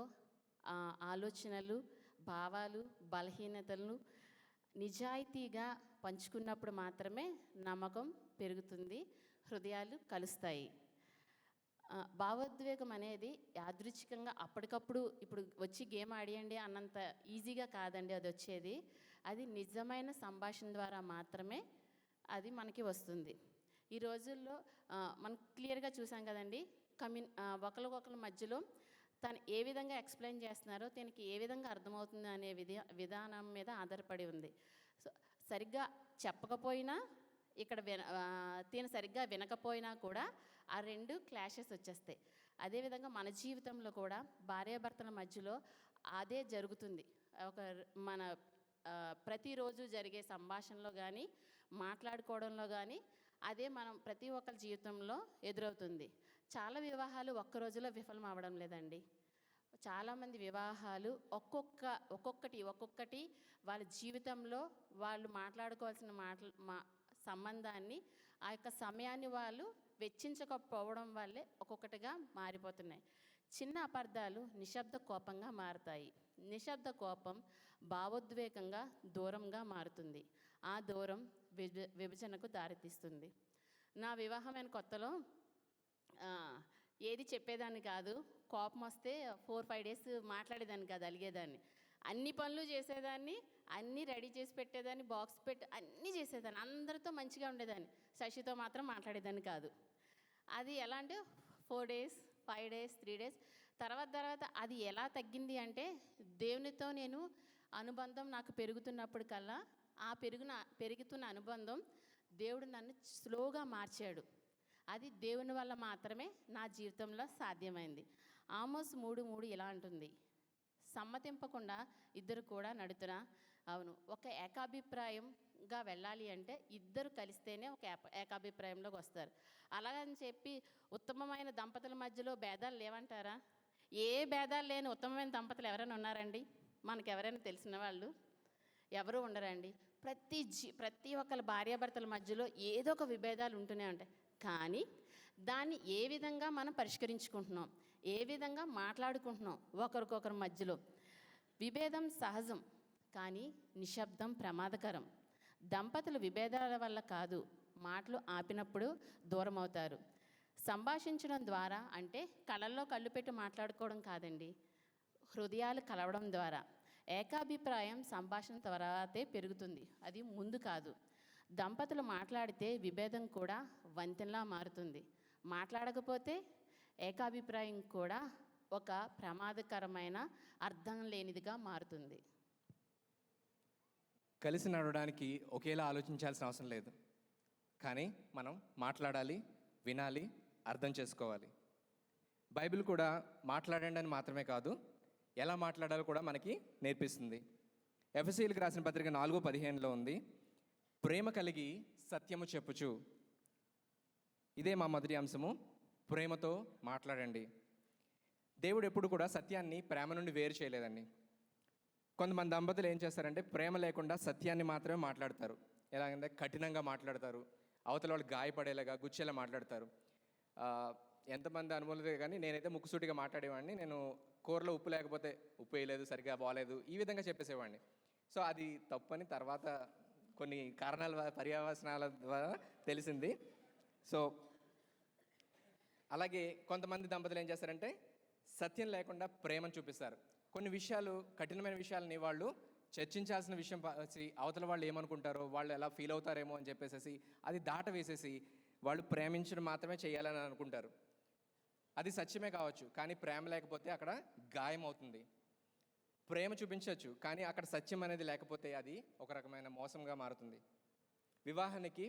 K: ఆలోచనలు, భావాలు, బలహీనతలను నిజాయితీగా పంచుకున్నప్పుడు మాత్రమే నమ్మకం పెరుగుతుంది, హృదయాలు కలుస్తాయి. భావోద్వేగం అనేది యాదృచ్ఛికంగా అప్పటికప్పుడు ఇప్పుడు వచ్చి గేమ్ ఆడియండి అన్నంత ఈజీగా కాదండి అది వచ్చేది. అది నిజమైన సంభాషణ ద్వారా మాత్రమే అది మనకి వస్తుంది. ఈ రోజుల్లో మనం క్లియర్గా చూసాం కదండి, ఒకరికొకరి మధ్యలో తను ఏ విధంగా ఎక్స్ప్లెయిన్ చేస్తున్నారో తనకి ఏ విధంగా అర్థమవుతుంది అనే విధానం మీద ఆధారపడి ఉంది. సో సరిగ్గా చెప్పకపోయినా ఇక్కడ తిన సరిగ్గా వినకపోయినా కూడా ఆ రెండు క్లాషెస్ వచ్చేస్తాయి. అదేవిధంగా మన జీవితంలో కూడా భార్యాభర్తల మధ్యలో అదే జరుగుతుంది. మన ప్రతిరోజు జరిగే సంభాషణలో కానీ మాట్లాడుకోవడంలో కానీ అదే మనం ప్రతి ఒక్కరి జీవితంలో ఎదురవుతుంది. చాలా వివాహాలు ఒక్క రోజులో విఫలం అవ్వడం లేదండి. చాలామంది వివాహాలు ఒక్కొక్కటి వాళ్ళ జీవితంలో వాళ్ళు మాట్లాడుకోవాల్సిన సంబంధాన్ని ఆ యొక్క సమయాన్ని వాళ్ళు వెచ్చించకపోవడం వల్లే ఒక్కొక్కటిగా మారిపోతున్నాయి. చిన్న అపార్థాలు నిశ్శబ్ద కోపంగా మారుతాయి. నిశ్శబ్ద కోపం భావోద్వేగంగా దూరంగా మారుతుంది. ఆ దూరం విభజనకు దారితీస్తుంది. నా వివాహమైన కొత్తలో ఏది చెప్పేదాన్ని కాదు, కోపం వస్తే 4-5 days మాట్లాడేదాన్ని కాదు, అలిగేదాన్ని. అన్ని పనులు చేసేదాన్ని, అన్నీ రెడీ చేసి పెట్టేదాన్ని, బాక్స్ పెట్టి అన్నీ చేసేదాన్ని, అందరితో మంచిగా ఉండేదాన్ని. శశితో మాత్రం మాట్లాడేదాన్ని కాదు. అది ఎలా అంటే 4 days, 5 days, 3 days తర్వాత అది ఎలా తగ్గింది అంటే దేవునితో నేను అనుబంధం నాకు పెరుగుతున్నప్పుడు కల్లా ఆ పెరుగుతున్న అనుబంధం దేవుడు నన్ను స్లోగా మార్చాడు. అది దేవుని వల్ల మాత్రమే నా జీవితంలో సాధ్యమైంది. ఆమోస్ 3:3 ఇలా అంటుంది, సమ్మతింపకుండా ఇద్దరు కూడా నడుతున్నా అవును ఒక ఏకాభిప్రాయంగా వెళ్ళాలి అంటే ఇద్దరు కలిస్తేనే ఒక ఏకాభిప్రాయంలోకి వస్తారు. అలాగని చెప్పి ఉత్తమమైన దంపతుల మధ్యలో భేదాలు లేవంటారా? ఏ భేదాలు లేని ఉత్తమమైన దంపతులు ఎవరైనా ఉన్నారండి? మనకు ఎవరైనా తెలిసిన వాళ్ళు ఎవరు ఉండరండి. ప్రతి ఒక్కరి భార్యాభర్తల మధ్యలో ఏదో ఒక విభేదాలు ఉంటూనే ఉంటాయి. కానీ దాన్ని ఏ విధంగా మనం పరిష్కరించుకుంటున్నాం, ఏ విధంగా మాట్లాడుకుంటున్నాం ఒకరికొకరి మధ్యలో. విభేదం సహజం, కానీ నిశ్శబ్దం ప్రమాదకరం. దంపతులు విభేదాల వల్ల కాదు, మాటలు ఆపినప్పుడు దూరం అవుతారు. సంభాషించడం ద్వారా అంటే కళ్ళల్లో కళ్ళు పెట్టి మాట్లాడుకోవడం కాదండి, హృదయాలు కలవడం ద్వారా. ఏకాభిప్రాయం సంభాషణ తర్వాతే పెరుగుతుంది, అది ముందు కాదు. దంపతులు మాట్లాడితే విభేదం కూడా వంతెనలా మారుతుంది. మాట్లాడకపోతే ఏకాభిప్రాయం కూడా ఒక ప్రమాదకరమైన అర్థం లేనిదిగా మారుతుంది.
J: కలిసి నడవడానికి ఒకేలా ఆలోచించాల్సిన అవసరం లేదు, కానీ మనం మాట్లాడాలి, వినాలి, అర్థం చేసుకోవాలి. బైబిల్ కూడా మాట్లాడండి అని మాత్రమే కాదు, ఎలా మాట్లాడాలో కూడా మనకి నేర్పిస్తుంది. ఎఫెసీయులకు రాసిన పత్రిక 4:15 ఉంది, ప్రేమ కలిగి సత్యము చెప్పుచు. ఇదే మా మొదటి అంశము, ప్రేమతో మాట్లాడండి. దేవుడు ఎప్పుడు కూడా సత్యాన్ని ప్రేమ నుండి వేరు చేయలేదండి. కొంతమంది దంపతులు ఏం చేస్తారంటే ప్రేమ లేకుండా సత్యాన్ని మాత్రమే మాట్లాడతారు. ఎలాగంటే కఠినంగా మాట్లాడతారు, అవతల వాళ్ళు గాయపడేలాగా గుచ్చేలా మాట్లాడతారు. ఎంతమంది అనుభవం కానీ నేనైతే ముక్కుసూటిగా మాట్లాడేవాడిని. నేను కూరలో ఉప్పు లేకపోతే ఉప్పు వేయలేదు, సరిగ్గా బాగాలేదు, ఈ విధంగా చెప్పేసేవాడిని. సో అది తప్పని తర్వాత కొన్ని కారణాల పర్యవసనాల ద్వారా తెలిసింది. సో అలాగే కొంతమంది దంపతులు ఏం చేస్తారంటే సత్యం లేకుండా ప్రేమను చూపిస్తారు. కొన్ని విషయాలు, కఠినమైన విషయాలని వాళ్ళు చర్చించాల్సిన విషయం అవతల వాళ్ళు ఏమనుకుంటారో, వాళ్ళు ఎలా ఫీల్ అవుతారేమో అని చెప్పేసి అది దాట వేసేసి వాళ్ళు ప్రేమించడం మాత్రమే చేయాలని అనుకుంటారు. అది సత్యమే కావచ్చు, కానీ ప్రేమ లేకపోతే అక్కడ గాయం అవుతుంది. ప్రేమ చూపించవచ్చు, కానీ అక్కడ సత్యం అనేది లేకపోతే అది ఒక రకమైన మోసంగా మారుతుంది. వివాహానికి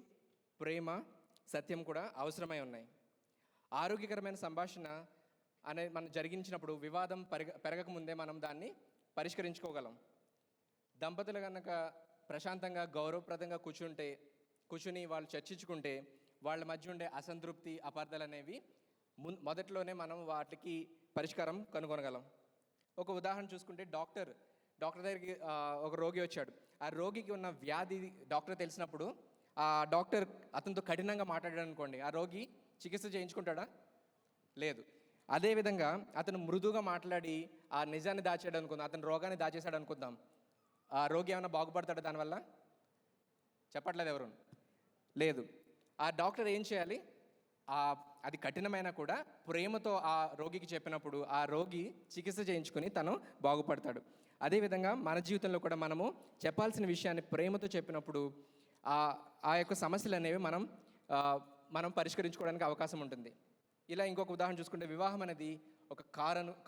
J: ప్రేమ, సత్యం కూడా అవసరమై ఉన్నాయి. ఆరోగ్యకరమైన సంభాషణ అనేది మనం జరిగించినప్పుడు వివాదం పెరగక ముందే మనం దాన్ని పరిష్కరించుకోగలం. దంపతులు కనుక ప్రశాంతంగా గౌరవప్రదంగా కూర్చుని వాళ్ళు చర్చించుకుంటే వాళ్ళ మధ్య ఉండే అసంతృప్తి, అపార్థాలు అనేవి మొదట్లోనే మనం వాటికి పరిష్కారం కనుగొనగలం. ఒక ఉదాహరణ చూసుకుంటే డాక్టర్ దగ్గరికి ఒక రోగి వచ్చాడు. ఆ రోగికి ఉన్న వ్యాధి డాక్టర్ తెలిసినప్పుడు ఆ డాక్టర్ అతనితో కఠినంగా మాట్లాడాడు అనుకోండి, ఆ రోగి చికిత్స చేయించుకుంటాడా? లేదు. అదేవిధంగా అతను మృదువుగా మాట్లాడి ఆ నిజాన్ని దాచాడు అనుకుందాం, అతను రోగాన్ని దాచేశాడు అనుకుందాం, ఆ రోగి ఏమైనా బాగుపడతాడు దానివల్ల? చెప్పట్లేదు ఎవరు? లేదు. ఆ డాక్టర్ ఏం చేయాలి? అది కఠినమైనా కూడా ప్రేమతో ఆ రోగికి చెప్పినప్పుడు ఆ రోగి చికిత్స చేయించుకొని తను బాగుపడతాడు. అదేవిధంగా మన జీవితంలో కూడా మనము చెప్పాల్సిన విషయాన్ని ప్రేమతో చెప్పినప్పుడు ఆ యొక్క సమస్యలు అనేవి మనం పరిష్కరించుకోవడానికి అవకాశం ఉంటుంది. ఇలా ఇంకొక ఉదాహరణ చూసుకుంటే వివాహం అనేది ఒక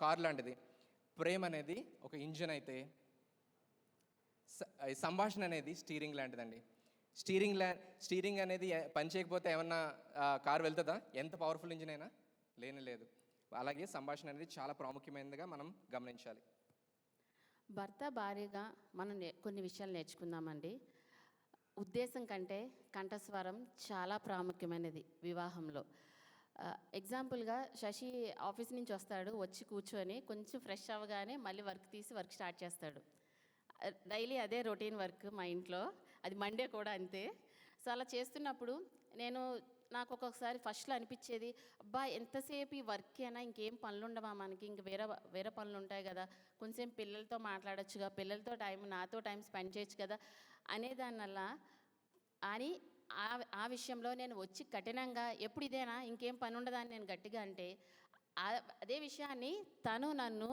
J: కారు లాంటిది. ప్రేమ అనేది ఒక ఇంజిన్ అయితే సంభాషణ అనేది స్టీరింగ్ లాంటిదండి. స్టీరింగ్ అనేది పని చేయకపోతే ఏమన్నా కారు వెళ్తుందా? ఎంత పవర్ఫుల్ ఇంజిన్ అయినా లేదు. అలాగే సంభాషణ అనేది చాలా ప్రాముఖ్యమైనదిగా మనం గమనించాలి.
K: భర్త భార్యగా మనం కొన్ని విషయాలు నేర్చుకుందామండి. ఉద్దేశం కంటే కంఠస్వరం చాలా ప్రాముఖ్యమైనది వివాహంలో. ఎగ్జాంపుల్గా శశి ఆఫీస్ నుంచి వస్తాడు, వచ్చి కూర్చొని కొంచెం ఫ్రెష్ అవ్వగానే మళ్ళీ వర్క్ స్టార్ట్ చేస్తాడు. డైలీ అదే రొటీన్ వర్క్ మా ఇంట్లో, అది మండే కూడా అంతే. సో అలా చేస్తున్నప్పుడు నాకు ఒక్కొక్కసారి ఫస్ట్లో అనిపించేది, అబ్బా ఎంతసేపు ఈ వర్కేనా, ఇంకేం పనులు ఉండవా మనకి, ఇంక వేరే పనులు ఉంటాయి కదా, కొంచెం పిల్లలతో మాట్లాడొచ్చుగా, పిల్లలతో నాతో టైం స్పెండ్ చేయొచ్చు కదా అనేదానివల్ల అని ఆ విషయంలో నేను వచ్చి కఠినంగా ఎప్పుడు ఇదేనా, ఇంకేం పని ఉండదా అని నేను గట్టిగా అంటే అదే విషయాన్ని తను నన్ను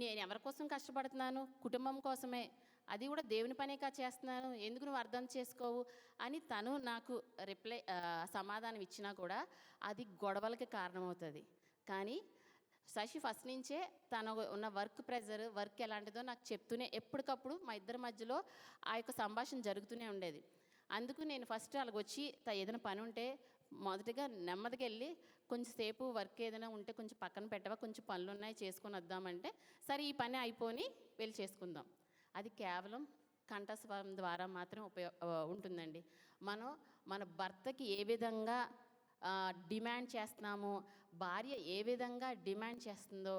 K: నేను ఎవరి కోసం కష్టపడుతున్నాను, కుటుంబం కోసమే, అది కూడా దేవుని పనే చేస్తున్నాను, ఎందుకు నువ్వు అర్థం చేసుకోవు అని తను నాకు సమాధానం ఇచ్చినా కూడా అది గొడవలకి కారణమవుతుంది. కానీ శశి ఫస్ట్ నుంచే తను ఉన్న వర్క్ ఎలాంటిదో నాకు చెప్తూనే ఎప్పటికప్పుడు మా ఇద్దరి మధ్యలో ఆ యొక్క సంభాషణ జరుగుతూనే ఉండేది. అందుకు నేను ఫస్ట్ అలాగ వచ్చి ఏదైనా పని ఉంటే మొదటిగా నెమ్మదిగా వెళ్ళి కొంచెంసేపు వర్క్ ఏదైనా ఉంటే కొంచెం పక్కన పెట్టవా, కొంచెం పనులు ఉన్నాయి చేసుకొని వద్దామంటే సరే ఈ పని అయిపోయి వెళ్ళి చేసుకుందాం. అది కేవలం కంఠస్వరం ద్వారా మాత్రం ఉంటుందండి. మన భర్తకి ఏ విధంగా డిమాండ్ చేస్తున్నామో, భార్య ఏ విధంగా డిమాండ్ చేస్తుందో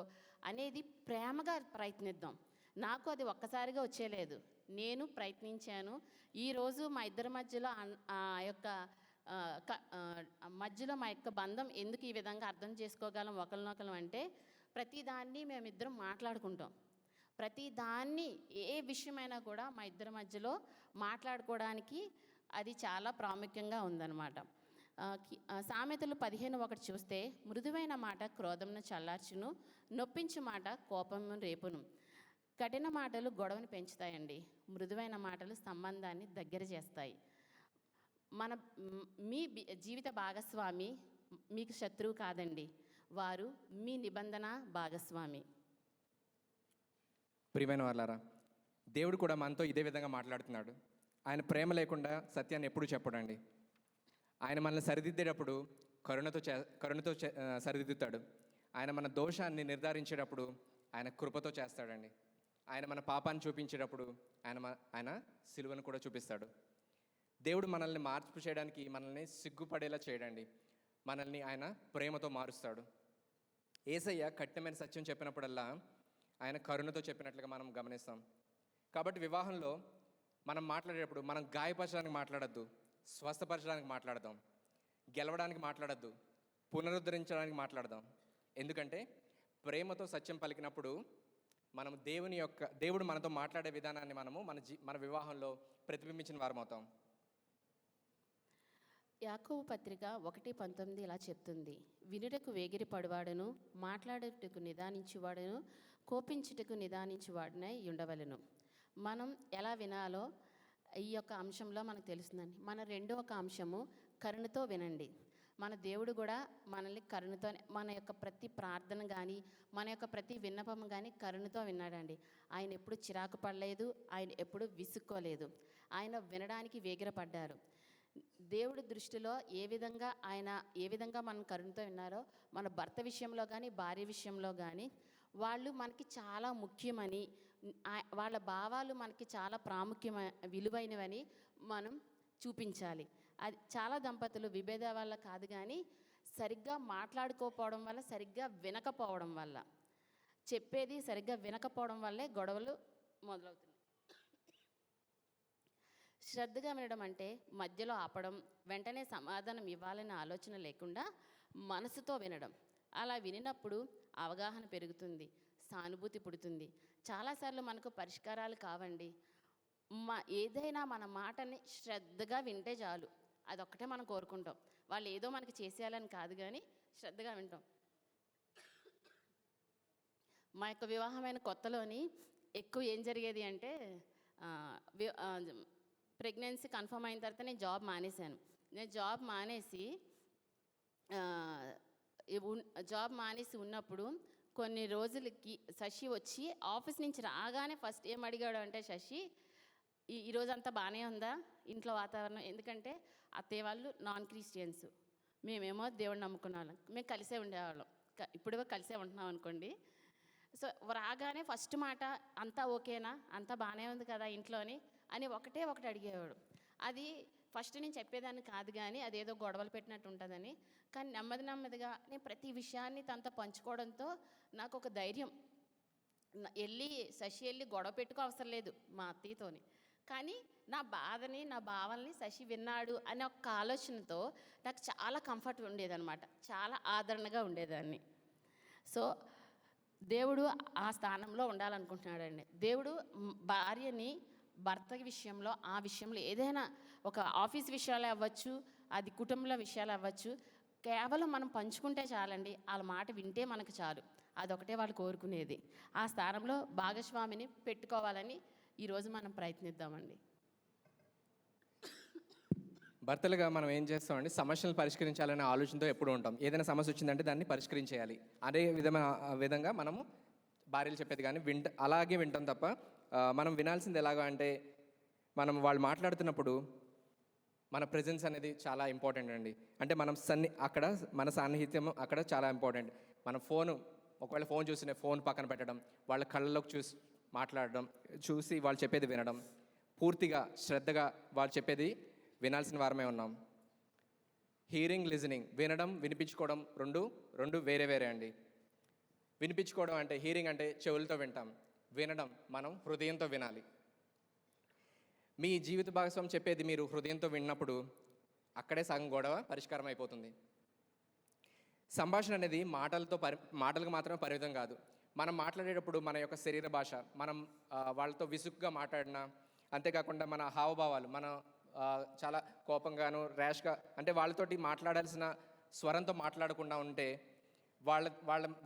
K: అనేది ప్రేమగా ప్రయత్నిద్దాం. నాకు అది ఒక్కసారిగా వచ్చేలేదు, నేను ప్రయత్నించాను. ఈరోజు మా ఇద్దరి మధ్యలో మధ్యలో మా యొక్క బంధం ఎందుకు ఈ విధంగా అర్థం చేసుకోగలం ఒకరినొకరం అంటే, ప్రతిదాన్ని మేమిద్దరం మాట్లాడుకుంటాం. ప్రతిదాన్ని ఏ విషయమైనా కూడా మా ఇద్దరి మధ్యలో మాట్లాడుకోవడానికి అది చాలా ప్రాముఖ్యంగా ఉందన్నమాట. సామెతలు 15:1 చూస్తే, మృదువైన మాట క్రోధమును చల్లార్చును, నొప్పించు మాట కోపమును రేపును. కఠిన మాటలు గొడవను పెంచుతాయండి, మృదువైన మాటలు సంబంధాన్ని దగ్గర చేస్తాయి. మీ జీవిత భాగస్వామి మీకు శత్రువు కాదండి, వారు మీ నిబంధన భాగస్వామి.
J: ప్రియమైన వాళ్ళారా, దేవుడు కూడా మనతో ఇదే విధంగా మాట్లాడుతున్నాడు. ఆయన ప్రేమ లేకుండా సత్యాన్ని ఎప్పుడు చెప్పడండి. ఆయన మనల్ని సరిదిద్దేటప్పుడు కరుణతో సరిదిద్దుతాడు. ఆయన మన దోషాన్ని నిర్ధారించేటప్పుడు ఆయన కృపతో చేస్తాడండి. ఆయన మన పాపాన్ని చూపించేటప్పుడు ఆయన సిలువను కూడా చూపిస్తాడు. దేవుడు మనల్ని మార్పు చేయడానికి, మనల్ని సిగ్గుపడేలా చేయడండి, మనల్ని ఆయన ప్రేమతో మారుస్తాడు. యేసయ్య కఠినమైన సత్యం చెప్పినప్పుడల్లా ఆయన కరుణతో చెప్పినట్లుగా మనం గమనిస్తాం. కాబట్టి వివాహంలో మనం మాట్లాడేటప్పుడు మనం గాయపరచడానికి మాట్లాడద్దు, స్వస్థపరచడానికి మాట్లాడదాం. గెలవడానికి మాట్లాడద్దు, పునరుద్ధరించడానికి మాట్లాడదాం. ఎందుకంటే ప్రేమతో సత్యం పలికినప్పుడు మనం దేవుడు మనతో మాట్లాడే విధానాన్ని మనము మన వివాహంలో ప్రతిబింబించిన వారం అవుతాం.
K: యాకోబు పత్రిక 1:19 ఇలా చెప్తుంది, వినుటకు వేగిరి పడువాడును, మాట్లాడుటకు నిదానించువాడును, కోపించుటకు నిదానించువాడునై ఉండవలెను. మనం ఎలా వినాలో ఈ యొక్క అంశంలో మనకు తెలుస్తుందండి. మన రెండవ అంశము కరుణతో వినండి. మన దేవుడు కూడా మనల్ని కరుణతో, మన యొక్క ప్రతి ప్రార్థన కానీ, మన యొక్క ప్రతి విన్నపం కానీ కరుణతో విన్నాడండి. ఆయన ఎప్పుడు చిరాకు పడలేదు, ఆయన ఎప్పుడు విసుక్కోలేదు, ఆయన వినడానికి వేగిరపడ్డారు. దేవుడి దృష్టిలో ఏ విధంగా మనం కరుణతో విన్నారో, మన భర్త విషయంలో కానీ భార్య విషయంలో కానీ వాళ్ళు మనకి చాలా ముఖ్యమని, వాళ్ళ భావాలు మనకి చాలా విలువైనవని మనం చూపించాలి. అది చాలా దంపతులు విభేద వల్ల కాదు కానీ సరిగ్గా మాట్లాడుకోకపోవడం వల్ల, సరిగ్గా వినకపోవడం వల్ల, చెప్పేది సరిగ్గా వినకపోవడం వల్లే గొడవలు మొదలవుతున్నాయి. శ్రద్ధగా వినడం అంటే మధ్యలో ఆపడం, వెంటనే సమాధానం ఇవ్వాలనే ఆలోచన లేకుండా మనసుతో వినడం. అలా వినినప్పుడు అవగాహన పెరుగుతుంది, సానుభూతి పుడుతుంది. చాలాసార్లు మనకు పరిష్కారాలు కావండి, ఏదైనా మన మాటని శ్రద్ధగా వింటే చాలు. అదొక్కటే మనం కోరుకుంటాం. వాళ్ళు ఏదో మనకి చేసేయాలని కాదు కానీ శ్రద్ధగా వింటాం. మా యొక్క వివాహమైన కొత్తలోని ఎక్కువ ఏం జరిగేది అంటే, ప్రెగ్నెన్సీ కన్ఫర్మ్ అయిన తర్వాత నేను జాబ్ మానేశాను. నేను జాబ్ మానేసి ఉన్నప్పుడు కొన్ని రోజులకి శశి వచ్చి ఆఫీస్ నుంచి రాగానే ఫస్ట్ ఏం అడిగాడు అంటే, శశి ఈరోజంతా బాగానే ఉందా ఇంట్లో వాతావరణం? ఎందుకంటే అత్తయ్య వాళ్ళు నాన్ క్రిస్టియన్స్, మేమేమో దేవుడిని నమ్ముకున్న వాళ్ళం. మేము కలిసే ఉండేవాళ్ళం, ఇప్పుడు కలిసే ఉంటున్నాం అనుకోండి. సో రాగానే ఫస్ట్ మాట, అంతా ఓకేనా, అంతా బాగానే ఉంది కదా ఇంట్లోని అని ఒకటి అడిగేవాడు. అది ఫస్ట్ నేను చెప్పేదాన్ని కాదు కానీ అదేదో గొడవలు పెట్టినట్టు ఉంటుందని. కానీ నెమ్మదిగా నేను ప్రతి విషయాన్ని తనతో పంచుకోవడంతో నాకు ఒక ధైర్యం. శశి వెళ్ళి గొడవ పెట్టుకో అవసరం లేదు మా అత్తయ్యతోని, కానీ నా బాధని, నా భావాల్ని శశి విన్నాడు అనే ఒక ఆలోచనతో నాకు చాలా కంఫర్ట్ ఉండేదన్నమాట, చాలా ఆదరణగా ఉండేదాన్ని. సో దేవుడు ఆ స్థానంలో ఉండాలనుకుంటున్నాడండి. దేవుడు భార్యని భర్త విషయంలో, ఆ విషయంలో ఏదైనా ఒక ఆఫీస్ విషయాలు అవ్వచ్చు, అది కుటుంబంలో విషయాలు అవ్వచ్చు, కేవలం మనం పంచుకుంటే చాలండి, వాళ్ళ మాట వింటే మనకు చాలు. అదొకటే వాళ్ళు కోరుకునేది. ఆ స్థానంలో భాగస్వామిని పెట్టుకోవాలని ఈరోజు మనం ప్రయత్నిద్దామండి.
J: భర్తలుగా మనం ఏం చేస్తామండి, సమస్యలను పరిష్కరించాలనే ఆలోచనతో ఎప్పుడు ఉంటాం. ఏదైనా సమస్య వచ్చిందంటే దాన్ని పరిష్కరించేయాలి. అదే విధంగా మనము భార్యలు చెప్పేది కానీ అలాగే వింటాం తప్ప మనం వినాల్సింది ఎలాగా అంటే, మనం వాళ్ళు మాట్లాడుతున్నప్పుడు మన ప్రెజెన్స్ అనేది చాలా ఇంపార్టెంట్ అండి. అంటే అక్కడ మన సాన్నిహిత్యం అక్కడ చాలా ఇంపార్టెంట్. మన ఒకవేళ ఫోన్ చూసిన ఫోన్ పక్కన పెట్టడం, వాళ్ళ కళ్ళలోకి చూసి వాళ్ళు చెప్పేది వినడం, పూర్తిగా శ్రద్ధగా వాళ్ళు చెప్పేది వినాల్సిన వారమే ఉన్నాం. హీరింగ్, లిజనింగ్, వినడం, వినిపించుకోవడం రెండు వేరే వేరే అండి. వినిపించుకోవడం అంటే హీరింగ్ అంటే చెవులతో వింటాం, వినడం మనం హృదయంతో వినాలి. మీ జీవిత భాగస్వామి చెప్పేది మీరు హృదయంతో విన్నప్పుడు అక్కడే సగం గొడవ పరిష్కారం అయిపోతుంది. సంభాషణ అనేది మాటలకు మాత్రమే పరిమితం కాదు. మనం మాట్లాడేటప్పుడు మన యొక్క శరీర భాష, మనం వాళ్ళతో విసుగ్గా మాట్లాడినా, అంతేకాకుండా మన హావభావాలు, మన చాలా కోపంగాను ర్యాష్గా అంటే వాళ్ళతోటి మాట్లాడాల్సిన స్వరంతో మాట్లాడకుండా ఉంటే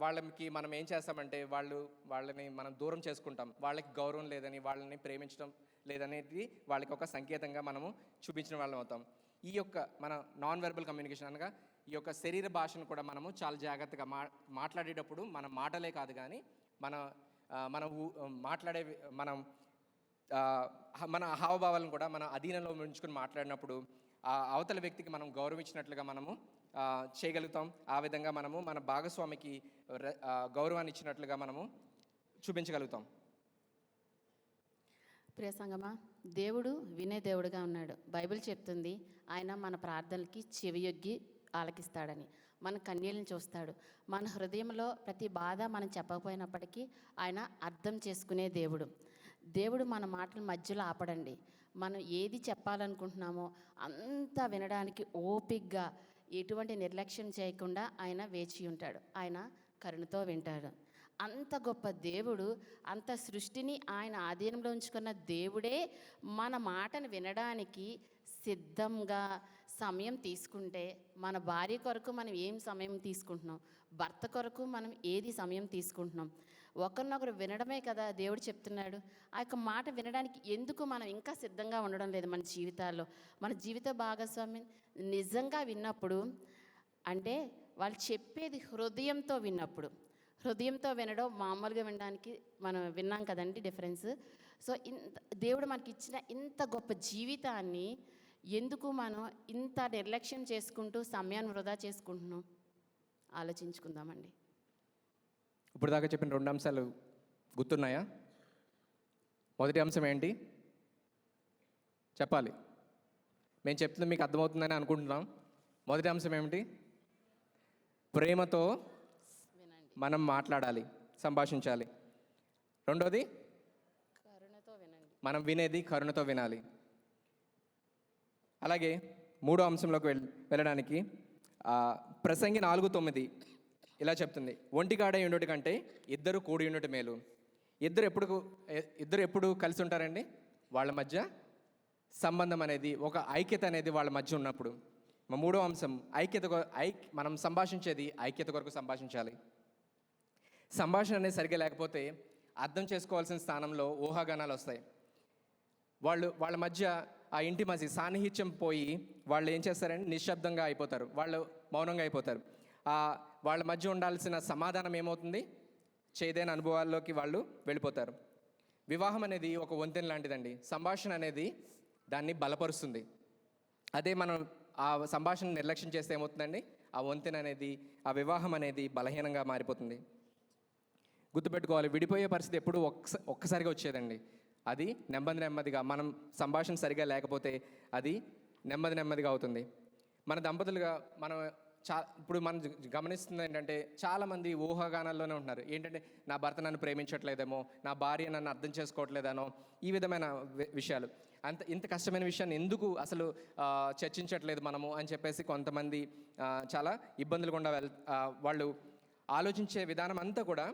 J: వాళ్ళకి మనం ఏం చేస్తామంటే వాళ్ళని మనం దూరం చేసుకుంటాం. వాళ్ళకి గౌరవం లేదని, వాళ్ళని ప్రేమించడం లేదనేది వాళ్ళకి ఒక సంకేతంగా మనము చూపించిన వాళ్ళం అవుతాం. ఈ యొక్క మన నాన్ వెర్బల్ కమ్యూనికేషన్ అనగా ఈ యొక్క శరీర భాషను కూడా మనము చాలా జాగ్రత్తగా మాట్లాడేటప్పుడు మన మాటలే కాదు కానీ మన హావభావాలను కూడా మన అధీనంలో ఉంచుకొని మాట్లాడినప్పుడు ఆ అవతల వ్యక్తికి మనం గౌరవించినట్లుగా మనము చేయగలుగుతాం. ఆ విధంగా మనము మన భాగస్వామికి గౌరవాన్ని ఇచ్చినట్లుగా మనము చూపించగలుగుతాం.
K: ప్రియ సంగమా, దేవుడు వినే దేవుడుగా ఉన్నాడు. బైబిల్ చెప్తుంది ఆయన మన ప్రార్థనలకి చెవియొగ్గి ఆలకిస్తాడని. మన కన్నీళ్ళని చూస్తాడు. మన హృదయంలో ప్రతి బాధ మనం చెప్పకపోయినప్పటికీ ఆయన అర్థం చేసుకునే దేవుడు మన మాటల మధ్యలో ఆపడండి. మనం ఏది చెప్పాలనుకుంటున్నామో అంతా వినడానికి ఓపికగా ఎటువంటి నిర్లక్ష్యం చేయకుండా ఆయన వేచి ఉంటాడు. ఆయన కరుణతో వింటాడు. అంత గొప్ప దేవుడు, అంత సృష్టిని ఆయన ఆధీనంలో ఉంచుకున్న దేవుడే మన మాటను వినడానికి సిద్ధంగా సమయం తీసుకుంటే, మన భార్య కొరకు మనం ఏం సమయం తీసుకుంటున్నాం, భర్త కొరకు మనం ఏది సమయం తీసుకుంటున్నాం, ఒకరినొకరు వినడమే కదా దేవుడు చెప్తున్నాడు. ఆ యొక్క మాట వినడానికి ఎందుకు మనం ఇంకా సిద్ధంగా ఉండడం లేదు మన జీవితాల్లో? మన జీవిత భాగస్వామి నిజంగా విన్నప్పుడు, అంటే వాళ్ళు చెప్పేది హృదయంతో హృదయంతో వినడం మామూలుగా వినడానికి మనం విన్నాం కదండి డిఫరెన్స్. సో దేవుడు మనకి ఇచ్చిన ఇంత గొప్ప జీవితాన్ని ఎందుకు మనం ఇంత నిర్లక్ష్యం చేసుకుంటూ సమయాన్ని వృధా చేసుకుంటున్నాం? ఆలోచించుకుందామండి.
J: ఇప్పుడు దాకా చెప్పిన 2 అంశాలు గుర్తున్నాయా? మొదటి అంశం ఏంటి చెప్పాలి? మేము చెప్తుంది మీకు అర్థమవుతుందని అనుకుంటున్నాం. మొదటి అంశం ఏమిటి? ప్రేమతో మనం మాట్లాడాలి, సంభాషించాలి. రెండోది
K: కరుణతో వినండి.
J: మనం వినేది కరుణతో వినాలి. అలాగే మూడో అంశంలోకి వెళ్ళడానికి ప్రసంగి 4:9 ఇలా చెప్తుంది, ఒంటిగాడై ఉండుట కంటే ఇద్దరు కూడి ఉండుట మేలు. ఇద్దరు ఎప్పుడు కలిసి ఉంటారండి? వాళ్ళ మధ్య సంబంధం అనేది, ఒక ఐక్యత అనేది వాళ్ళ మధ్య ఉన్నప్పుడు. మూడో అంశం మనం సంభాషించేది ఐక్యత కొరకు సంభాషించాలి. సంభాషణ అనేది సరిగ్గా లేకపోతే అర్థం చేసుకోవాల్సిన స్థానంలో ఊహాగానాలు వస్తాయి. వాళ్ళ మధ్య ఆ ఇంటిమసీ సాన్నిహిత్యం పోయి వాళ్ళు ఏం చేస్తారంటే నిశ్శబ్దంగా అయిపోతారు, వాళ్ళు మౌనంగా అయిపోతారు. వాళ్ళ మధ్య ఉండాల్సిన సమాధానం ఏమవుతుంది? చేదైన అనుభవాల్లోకి వాళ్ళు వెళ్ళిపోతారు. వివాహం అనేది ఒక వంతెన లాంటిదండి. సంభాషణ అనేది దాన్ని బలపరుస్తుంది. అదే మనం ఆ సంభాషణ నిర్లక్ష్యం చేస్తే ఏమవుతుందండి? ఆ వంతెన అనేది, ఆ వివాహం అనేది బలహీనంగా మారిపోతుంది. గుర్తుపెట్టుకోవాలి, విడిపోయే పరిస్థితి ఎప్పుడు ఒక్కసారిగా వచ్చేదండి. అది నెమ్మదిగా మనం సంభాషణ సరిగా లేకపోతే అది నెమ్మదిగా అవుతుంది. మన దంపతులుగా ఇప్పుడు మనం గమనిస్తుంది ఏంటంటే, చాలామంది ఊహాగానాల్లోనే ఉంటున్నారు. ఏంటంటే, నా భర్త నన్ను ప్రేమించట్లేదేమో, నా భార్య నన్ను అర్థం చేసుకోవట్లేదనో, ఈ విధమైన విషయాలు. ఇంత కష్టమైన విషయాన్ని ఎందుకు అసలు చర్చించట్లేదు మనము అని చెప్పేసి కొంతమంది చాలా ఇబ్బందులు గుండా వాళ్ళు ఆలోచించే విధానం అంతా కూడా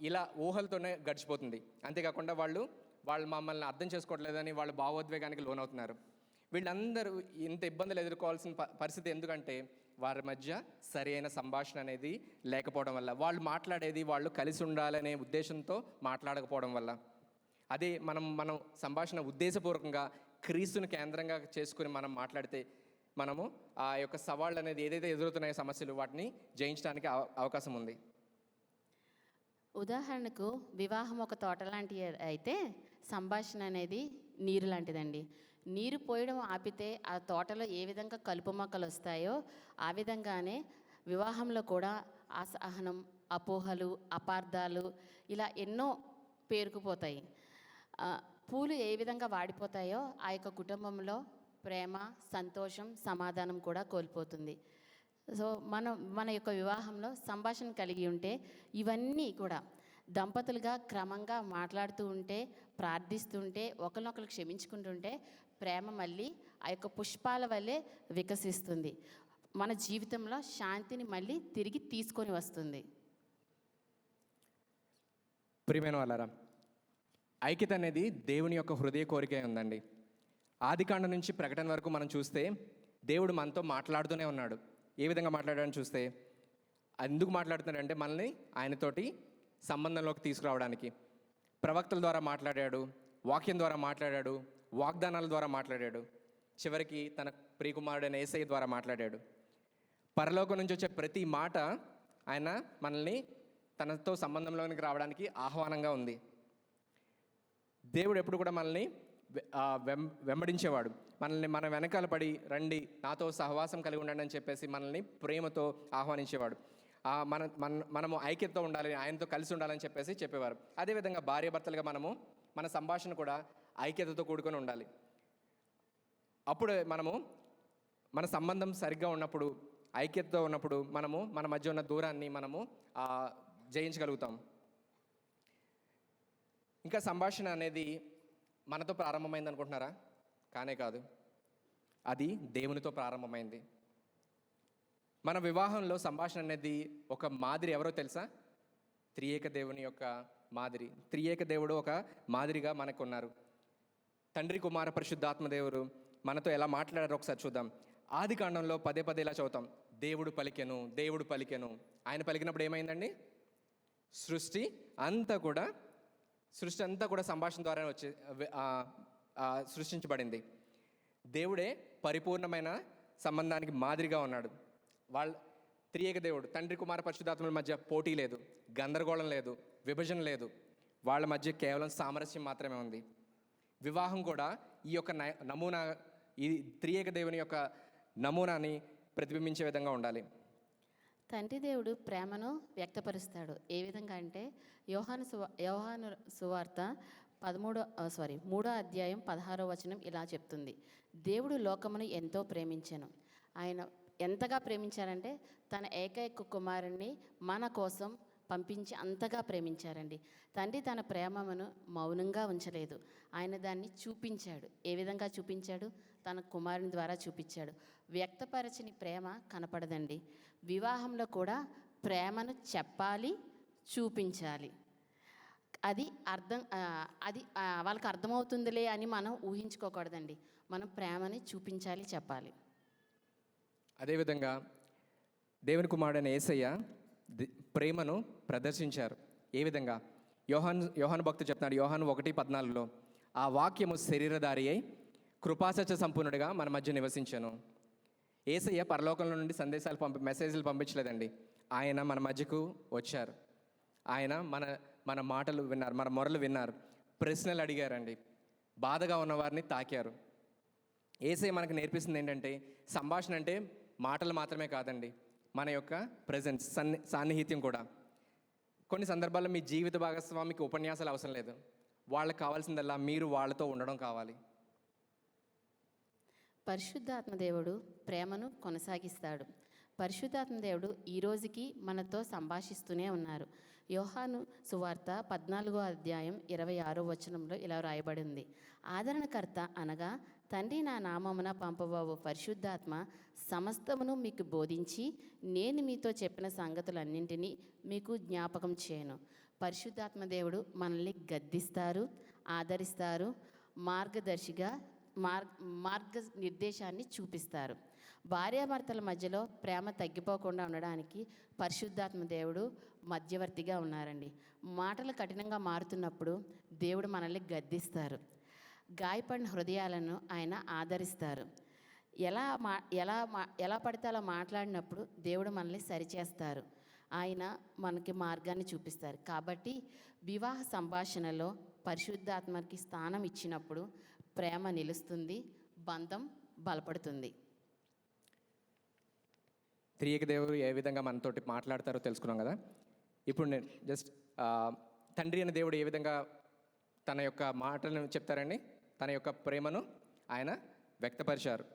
J: ఇలా ఊహలతోనే గడిచిపోతుంది. అంతేకాకుండా వాళ్ళు మమ్మల్ని అర్థం చేసుకోవట్లేదని వాళ్ళ భావోద్వేగానికి లోనవుతున్నారు. వీళ్ళందరూ ఇంత ఇబ్బందులు ఎదుర్కోవాల్సిన పరిస్థితి ఎందుకంటే, వారి మధ్య సరైన సంభాషణ అనేది లేకపోవడం వల్ల, వాళ్ళు మాట్లాడేది వాళ్ళు కలిసి ఉండాలనే ఉద్దేశంతో మాట్లాడకపోవడం వల్ల. అదే మనం సంభాషణ ఉద్దేశపూర్వకంగా క్రీస్తుని కేంద్రంగా చేసుకుని మనం మాట్లాడితే, మనము ఆ యొక్క సవాళ్ళు అనేది ఏదైతే ఎదురవుతున్నాయో సమస్యలు, వాటిని జయించడానికి అవకాశం ఉంది.
K: ఉదాహరణకు వివాహం ఒక తోట లాంటిది అయితే, సంభాషణ అనేది నీరు లాంటిదండి. నీరు పోయడం ఆపితే ఆ తోటలో ఏ విధంగా కలుపు మొక్కలు వస్తాయో, ఆ విధంగానే వివాహంలో కూడా అసహనం, అపోహలు, అపార్థాలు ఇలా ఎన్నో పేరుకుపోతాయి. పూలు ఏ విధంగా వాడిపోతాయో ఆ యొక్క కుటుంబంలో ప్రేమ, సంతోషం, సమాధానం కూడా కోల్పోతుంది. సో మన యొక్క వివాహంలో సంభాషణ కలిగి ఉంటే ఇవన్నీ కూడా దంపతులుగా క్రమంగా మాట్లాడుతూ ఉంటే, ప్రార్థిస్తుంటే, ఒకరినొకరు క్షమించుకుంటుంటే ప్రేమ మళ్ళీ ఆ యొక్క పుష్పాల వల్లే వికసిస్తుంది. మన జీవితంలో శాంతిని మళ్ళీ తిరిగి తీసుకొని వస్తుంది.
J: ప్రియమైన వాళ్ళారా, ఐక్యత అనేది దేవుని యొక్క హృదయ కోరిక ఉందండి. ఆదికాండం నుంచి ప్రకటన వరకు మనం చూస్తే దేవుడు మనతో మాట్లాడుతూనే ఉన్నాడు. ఏ విధంగా మాట్లాడాడని చూస్తే, ఎందుకు మాట్లాడుతున్నాడంటే మనల్ని ఆయనతోటి సంబంధంలోకి తీసుకురావడానికి. ప్రవక్తల ద్వారా మాట్లాడాడు, వాక్యం ద్వారా మాట్లాడాడు, వాగ్దానాల ద్వారా మాట్లాడాడు, చివరికి తన ప్రియకుమారుడైన యేసయ్య ద్వారా మాట్లాడాడు. పరలోకం నుంచి వచ్చే ప్రతి మాట ఆయన మనల్ని తనతో సంబంధంలోనికి రావడానికి ఆహ్వానంగా ఉంది. దేవుడు ఎప్పుడు కూడా మనల్ని వెంబడించేవాడు. మన వెనకాల పడి రండి నాతో సహవాసం కలిగి ఉండండి అని చెప్పేసి మనల్ని ప్రేమతో ఆహ్వానించేవాడు. మనము ఐక్యతతో ఉండాలి, ఆయనతో కలిసి ఉండాలని చెప్పేవారు. అదేవిధంగా భార్యాభర్తలుగా మన సంభాషణ కూడా ఐక్యతతో కూడుకొని ఉండాలి. అప్పుడు మన సంబంధం సరిగ్గా ఉన్నప్పుడు, ఐక్యతతో ఉన్నప్పుడు మన మధ్య ఉన్న దూరాన్ని జయించగలుగుతాం. ఇంకా సంభాషణ అనేది మనతో ప్రారంభమైంది అనుకుంటున్నారా? కానే కాదు, అది దేవునితో ప్రారంభమైంది. మన వివాహంలో సంభాషణ అనేది ఒక మాదిరి. ఎవరో తెలుసా? త్రియేక దేవుని యొక్క మాదిరి. త్రియేక దేవుడు ఒక మాదిరిగా మనకు ఉన్నారు. తండ్రి, కుమార, పరిశుద్ధాత్మ దేవుడు మనతో ఎలా మాట్లాడారో ఒకసారి చూద్దాం. ఆది కాండంలో పదే ఇలా చదువుతాం, దేవుడు పలికెను, దేవుడు పలికెను. ఆయన పలికినప్పుడు ఏమైందండి? సృష్టి అంతా కూడా సంభాషణ ద్వారా సృష్టించబడింది. దేవుడే పరిపూర్ణమైన సంబంధానికి మాదిరిగా ఉన్నాడు. త్రియేక దేవుడు, తండ్రి, కుమార, పరిశుద్ధాత్మల మధ్య పోటీ లేదు, గందరగోళం లేదు, విభజన లేదు. వాళ్ళ మధ్య కేవలం సామరస్యం మాత్రమే ఉంది. వివాహం కూడా ఈ యొక్క నమూనా, ఈ త్రియేక దేవుని యొక్క నమూనాని ప్రతిబింబించే విధంగా ఉండాలి.
K: తండ్రి దేవుడు ప్రేమను వ్యక్తపరుస్తాడు. ఏ విధంగా అంటే యోహాను సువార్త 3వ అధ్యాయం 16వ వచనం ఇలా చెప్తుంది, దేవుడు లోకమును ఎంతో ప్రేమించెను. ఆయన ఎంతగా ప్రేమించారంటే తన ఏకైక కుమారుణ్ణి మన కోసం పంపించి అంతగా ప్రేమించారండి. తండ్రి తన ప్రేమను మౌనంగా ఉంచలేదు, ఆయన దాన్ని చూపించాడు. ఏ విధంగా చూపించాడు? తన కుమారుని ద్వారా చూపించాడు. వ్యక్తపరచని ప్రేమ కనపడదండి. వివాహంలో కూడా ప్రేమను చెప్పాలి, చూపించాలి. అది వాళ్ళకి అర్థమవుతుందిలే అని మనం ఊహించుకోకూడదండి. మనం ప్రేమని చూపించాలి, చెప్పాలి.
J: అదేవిధంగా దేవుని కుమారుడైన యేసయ్య ప్రేమను ప్రదర్శించారు. ఏ విధంగా? యోహాను భక్తుడు చెప్తున్నాడు, యోహాను 1:14లో, ఆ వాక్యము శరీరధారి అయి కృపాసత్య సంపూర్ణుడిగా మన మధ్య నివసించాను. యేసయ్య పరలోకంలో నుండి మెసేజ్లు పంపించలేదండి. ఆయన మన మధ్యకు వచ్చారు. ఆయన మన మాటలు విన్నారు, మన మొరలు విన్నారు, ప్రశ్నలు అడిగారండి, బాధగా ఉన్న వారిని తాకారు. యేసయ్య మనకు నేర్పిస్తుంది ఏంటంటే, సంభాషణ అంటే మాటలు మాత్రమే కాదండి, మన యొక్క ప్రెజెన్స్, సాన్నిహిత్యం కూడా. కొన్ని సందర్భాల్లో మీ జీవిత భాగస్వామికి ఉపన్యాసాలు అవసరం లేదు, వాళ్ళకి కావాల్సిందల్లా మీరు వాళ్ళతో ఉండడం కావాలి.
K: పరిశుద్ధాత్మ దేవుడు ప్రేమను కొనసాగిస్తాడు. పరిశుద్ధాత్మ దేవుడు ఈ రోజుకి మనతో సంభాషిస్తూనే ఉన్నారు. యోహాను సువార్త 14వ అధ్యాయం 26వ వచనంలో ఇలా రాయబడింది, ఆదరణకర్త అనగా తండ్రి నా నామమున పంపబోవు పరిశుద్ధాత్మ సమస్తమును మీకు బోధించి నేను మీతో చెప్పిన సంగతులన్నింటినీ మీకు జ్ఞాపకం చేయను. పరిశుద్ధాత్మ దేవుడు మనల్ని గద్దిస్తారు, ఆదరిస్తారు, మార్గ నిర్దేశాన్ని చూపిస్తారు. భార్యాభర్తల మధ్యలో ప్రేమ తగ్గిపోకుండా ఉండడానికి పరిశుద్ధాత్మ దేవుడు మధ్యవర్తిగా ఉన్నారండి. మాటలు కఠినంగా మారుతున్నప్పుడు దేవుడు మనల్ని గద్దిస్తారు. గాయపడిన హృదయాలను ఆయన ఆదరిస్తారు. ఎలా పడితే అలా మాట్లాడినప్పుడు దేవుడు మనల్ని సరిచేస్తారు. ఆయన మనకి మార్గాన్ని చూపిస్తారు. కాబట్టి వివాహ సంభాషణలో పరిశుద్ధాత్మకి స్థానం ఇచ్చినప్పుడు ప్రేమ నిలుస్తుంది, బంధం బలపడుతుంది.
J: త్రియేక దేవుడు ఏ విధంగా మనతోటి మాట్లాడతారో తెలుసుకున్నాం కదా. ఇప్పుడు నేను జస్ట్ తండ్రి అనే దేవుడు ఏ విధంగా తన యొక్క మాటలను చెప్తారండి, తన యొక్క ప్రేమను ఆయన వ్యక్తపరిచారు.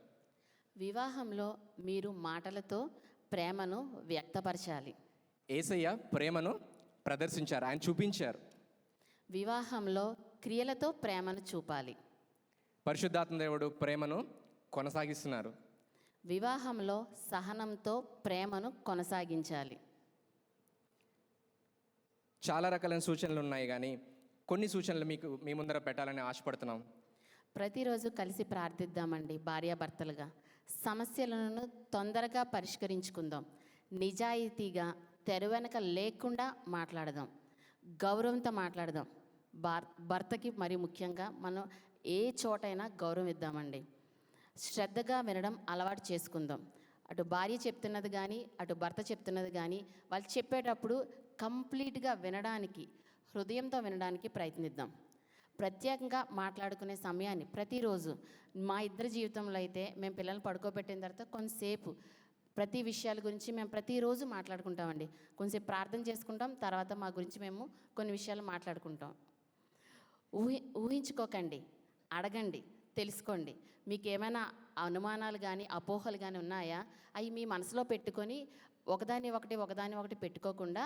K: వివాహంలో మీరు మాటలతో ప్రేమను వ్యక్తపరచాలి.
J: యేసయ్య ప్రేమను ప్రదర్శించారు, ఆయన చూపించారు.
K: వివాహంలో క్రియలతో ప్రేమను చూపాలి.
J: పరిశుద్ధాత్మ దేవుడు ప్రేమను కొనసాగిస్తున్నారు.
K: వివాహంలో సహనంతో ప్రేమను కొనసాగించాలి.
J: చాలా రకాలైన సూచనలు ఉన్నాయి, కానీ కొన్ని సూచనలు మీకు మీ ముందర పెట్టాలని ఆశపడుతున్నాం.
K: ప్రతిరోజు కలిసి ప్రార్థిద్దామండి. భార్యాభర్తలుగా సమస్యలను తొందరగా పరిష్కరించుకుందాం. నిజాయితీగా తెరవెనక లేకుండా మాట్లాడదాం. గౌరవంతో మాట్లాడదాం. భర్తకి మరి ముఖ్యంగా మనం ఏ చోటైనా గౌరవం ఇద్దామండి. శ్రద్ధగా వినడం అలవాటు చేసుకుందాం. అటు భార్య చెప్తున్నది కానీ అటు భర్త చెప్తున్నది కానీ వాళ్ళు చెప్పేటప్పుడు కంప్లీట్గా వినడానికి, హృదయంతో వినడానికి ప్రయత్నిద్దాం. ప్రత్యేకంగా మాట్లాడుకునే సమయాన్ని ప్రతిరోజు, మా ఇద్దరి జీవితంలో అయితే మేము పిల్లల్ని పడుకోబెట్టిన తర్వాత కొంతసేపు ప్రతి విషయాల గురించి మేము ప్రతిరోజు మాట్లాడుకుంటామండి. కొంచెంసేపు ప్రార్థన చేసుకుంటాం, తర్వాత మా గురించి మేము కొన్ని విషయాలు మాట్లాడుకుంటాం. ఊహించుకోకండి, అడగండి, తెలుసుకోండి. మీకు ఏమైనా అనుమానాలు కానీ అపోహలు కానీ ఉన్నాయా, అవి మీ మనసులో పెట్టుకొని ఒకదాని ఒకటి పెట్టుకోకుండా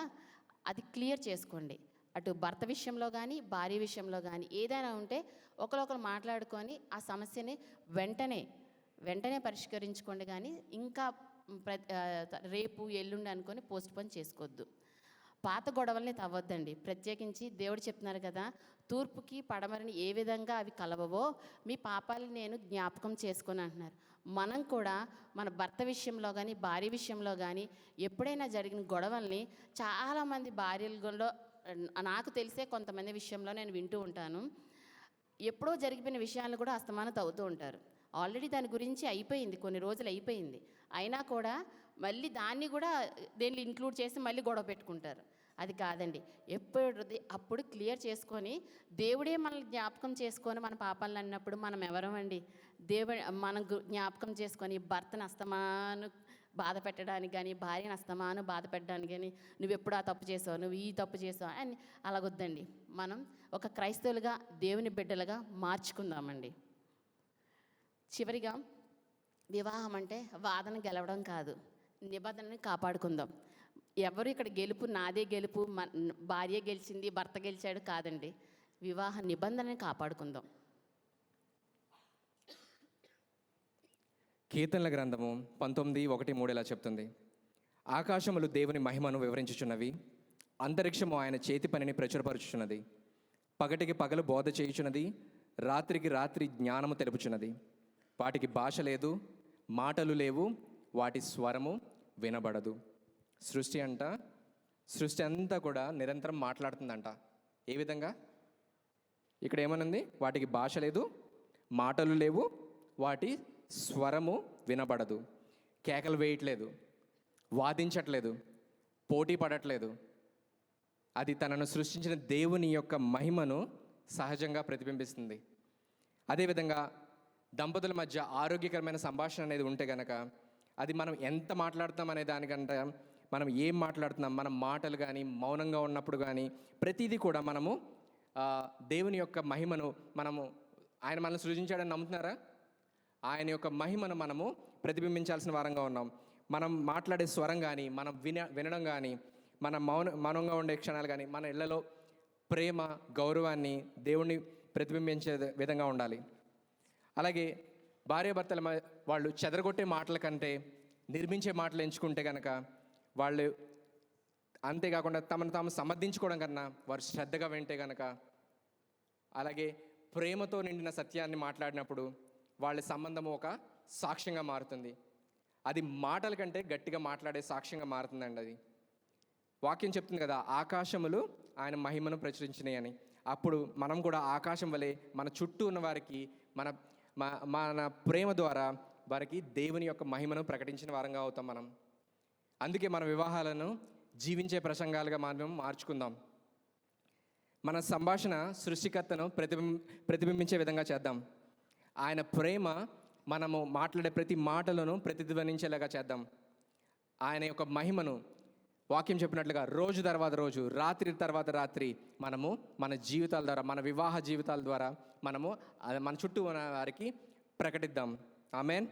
K: అది క్లియర్ చేసుకోండి. అటు భర్త విషయంలో కానీ భార్య విషయంలో కానీ ఏదైనా ఉంటే ఒకరొకరు మాట్లాడుకొని ఆ సమస్యని వెంటనే పరిష్కరించుకోండి. కానీ ఇంకా రేపు ఎల్లుండి అనుకొని పోస్ట్పోన్ చేసుకోవద్దు. పాత గొడవల్ని తవ్వద్దండి. ప్రత్యేకించి దేవుడు చెప్తున్నారు కదా, తూర్పుకి పడమరని ఏ విధంగా అవి కలవవో మీ పాపాలని నేను జ్ఞాపకం చేసుకొని అంటున్నారు. మనం కూడా మన భర్త విషయంలో కానీ భార్య విషయంలో కానీ ఎప్పుడైనా జరిగిన గొడవల్ని చాలామంది భార్యలలో నాకు తెలిసే కొంతమంది విషయంలో నేను వింటూ ఉంటాను. ఎప్పుడో జరిగిపోయిన విషయాలను కూడా అస్తమానం తవ్వుతూ ఉంటారు. ఆల్రెడీ దాని గురించి అయిపోయింది, కొన్ని రోజులు అయిపోయింది, అయినా కూడా మళ్ళీ దాన్ని కూడా దేన్ని ఇంక్లూడ్ చేసి మళ్ళీ గొడవ పెట్టుకుంటారు. అది కాదండి. అప్పుడు క్లియర్ చేసుకొని దేవుడే మనల్ని జ్ఞాపకం చేసుకొని మన పాపాలను అన్నప్పుడు మనం ఎవరమండి? మనం జ్ఞాపకం చేసుకొని భర్తను అస్తమాను బాధ పెట్టడానికి కానీ భార్యను అస్తమాను బాధ పెట్టడానికి కానీ నువ్వు ఎప్పుడు ఆ తప్పు చేసావు, నువ్వు ఈ తప్పు చేసావు అని అలాగొద్దండి. మనం ఒక క్రైస్తవులుగా దేవుని బిడ్డలుగా మార్చుకుందామండి. చివరిగా వివాహం అంటే వాదన గెలవడం కాదు, నిబంధనని కాపాడుకుందాం. ఎవరు ఇక్కడ గెలుపు నాదే గెలుపు, భార్య గెలిచింది భర్త గెలిచాడు కాదండి. వివాహ నిబంధనని కాపాడుకుందాం.
J: కీర్తనల గ్రంథము 19:1-3 ఇలా చెప్తుంది: ఆకాశములు దేవుని మహిమను వివరించుచున్నవి, అంతరిక్షము ఆయన చేతి పనిని ప్రచురపరుచుచున్నది. పగటికి పగలు బోధ చేయుచున్నది, రాత్రికి రాత్రి జ్ఞానము తెలుపుచున్నది. వాటికి భాష లేదు, మాటలు లేవు, వాటి స్వరము వినబడదు. సృష్టి అంతా కూడా నిరంతరం మాట్లాడుతుందంట. ఏ విధంగా? ఇక్కడ ఏమనుంది? వాటికి భాష లేదు, మాటలు లేవు, వాటి స్వరము వినబడదు. కేకలు వేయట్లేదు, వాదించట్లేదు, పోటీ పడట్లేదు. అది తనను సృష్టించిన దేవుని యొక్క మహిమను సహజంగా ప్రతిబింబిస్తుంది. అదేవిధంగా దంపతుల మధ్య ఆరోగ్యకరమైన సంభాషణ అనేది ఉంటే కనుక అది మనం ఎంత మాట్లాడుతాం అనే దానికంటే మనం ఏం మాట్లాడుతున్నాం, మన మాటలు కానీ మౌనంగా ఉన్నప్పుడు కానీ ప్రతిదీ కూడా మనము దేవుని యొక్క మహిమను ఆయన మనల్ని సృజించాడని నమ్ముతున్నారా? ఆయన యొక్క మహిమను మనము ప్రతిబింబించాల్సిన వారంగా ఉన్నాం. మనం మాట్లాడే స్వరం కానీ మనం వినడం కానీ మన మౌనంగా ఉండే క్షణాలు కానీ మన ఇళ్లలో ప్రేమ గౌరవాన్ని దేవుణ్ణి ప్రతిబింబించే విధంగా ఉండాలి. అలాగే భార్యాభర్తల వాళ్ళు చెదరగొట్టే మాటల కంటే నిర్మించే మాటలు ఎంచుకుంటే కనుక వాళ్ళు, అంతేకాకుండా తమను తాము సమర్థించుకోవడం కన్నా వారు శ్రద్ధగా వింటే కనుక, అలాగే ప్రేమతో నిండిన సత్యాన్ని మాట్లాడినప్పుడు వాళ్ళ సంబంధము ఒక సాక్ష్యంగా మారుతుంది. అది మాటల కంటే గట్టిగా మాట్లాడే సాక్ష్యంగా మారుతుందండి. అది వాక్యం చెప్తుంది కదా, ఆకాశములు ఆయన మహిమను ప్రచురించినాయి అని. అప్పుడు మనం కూడా ఆకాశం వలె మన చుట్టూ ఉన్న వారికి మన ప్రేమ ద్వారా వారికి దేవుని యొక్క మహిమను ప్రకటించిన వారంగా అవుతాం మనం. అందుకే మన వివాహాలను జీవించే ప్రసంగాలుగా మనం మార్చుకుందాం. మన సంభాషణ సృష్టికర్తను ప్రతిబింబించే విధంగా చేద్దాం. ఆయన ప్రేమ మనము మాట్లాడే ప్రతి మాటలను ప్రతిధ్వనించేలాగా చేద్దాం. ఆయన యొక్క మహిమను వాక్యం చెప్పినట్లుగా రోజు తర్వాత రోజు, రాత్రి తర్వాత రాత్రి మనము మన జీవితాల ద్వారా, మన వివాహ జీవితాల ద్వారా మనము మన చుట్టూ ఉన్న వారికి ప్రకటిద్దాం. ఆమేన్.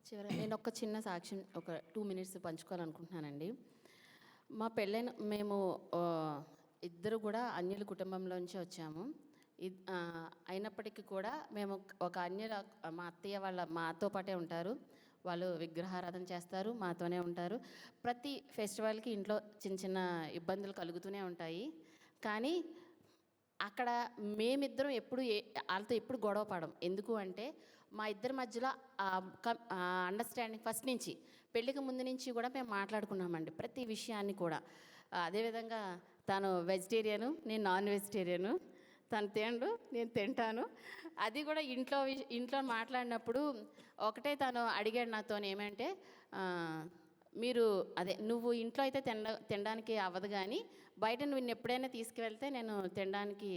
K: చివరి నేను ఒక చిన్న సాక్ష్యం ఒక 2 minutes పంచుకోవాలనుకుంటున్నానండి. మా పెళ్ళైన మేము ఇద్దరు కూడా అన్యుల కుటుంబంలోంచి వచ్చాము. అయినప్పటికీ కూడా మేము ఒక అన్యుల మా అత్తయ్య వాళ్ళ మాతో పాటే ఉంటారు. వాళ్ళు విగ్రహారాధన చేస్తారు, మాతోనే ఉంటారు. ప్రతి ఫెస్టివల్కి ఇంట్లో చిన్న చిన్న ఇబ్బందులు కలుగుతూనే ఉంటాయి. కానీ అక్కడ మేమిద్దరం వాళ్ళతో ఎప్పుడు గొడవ పడం. ఎందుకు అంటే మా ఇద్దరి మధ్యలో అండర్స్టాండింగ్ ఫస్ట్ నుంచి పెళ్ళికి ముందు నుంచి కూడా మేము మాట్లాడుకున్నామండి ప్రతి విషయాన్ని కూడా. అదేవిధంగా తను వెజిటేరియను, నేను నాన్ వెజిటేరియను. తను తినడు, నేను తింటాను. అది కూడా ఇంట్లో మాట్లాడినప్పుడు ఒకటే తను అడిగాడు నాతో ఏమంటే, నువ్వు ఇంట్లో అయితే తినడానికి అవ్వదు, కానీ బయట నువ్వు ఎప్పుడైనా తీసుకువెళ్తే నేను తినడానికి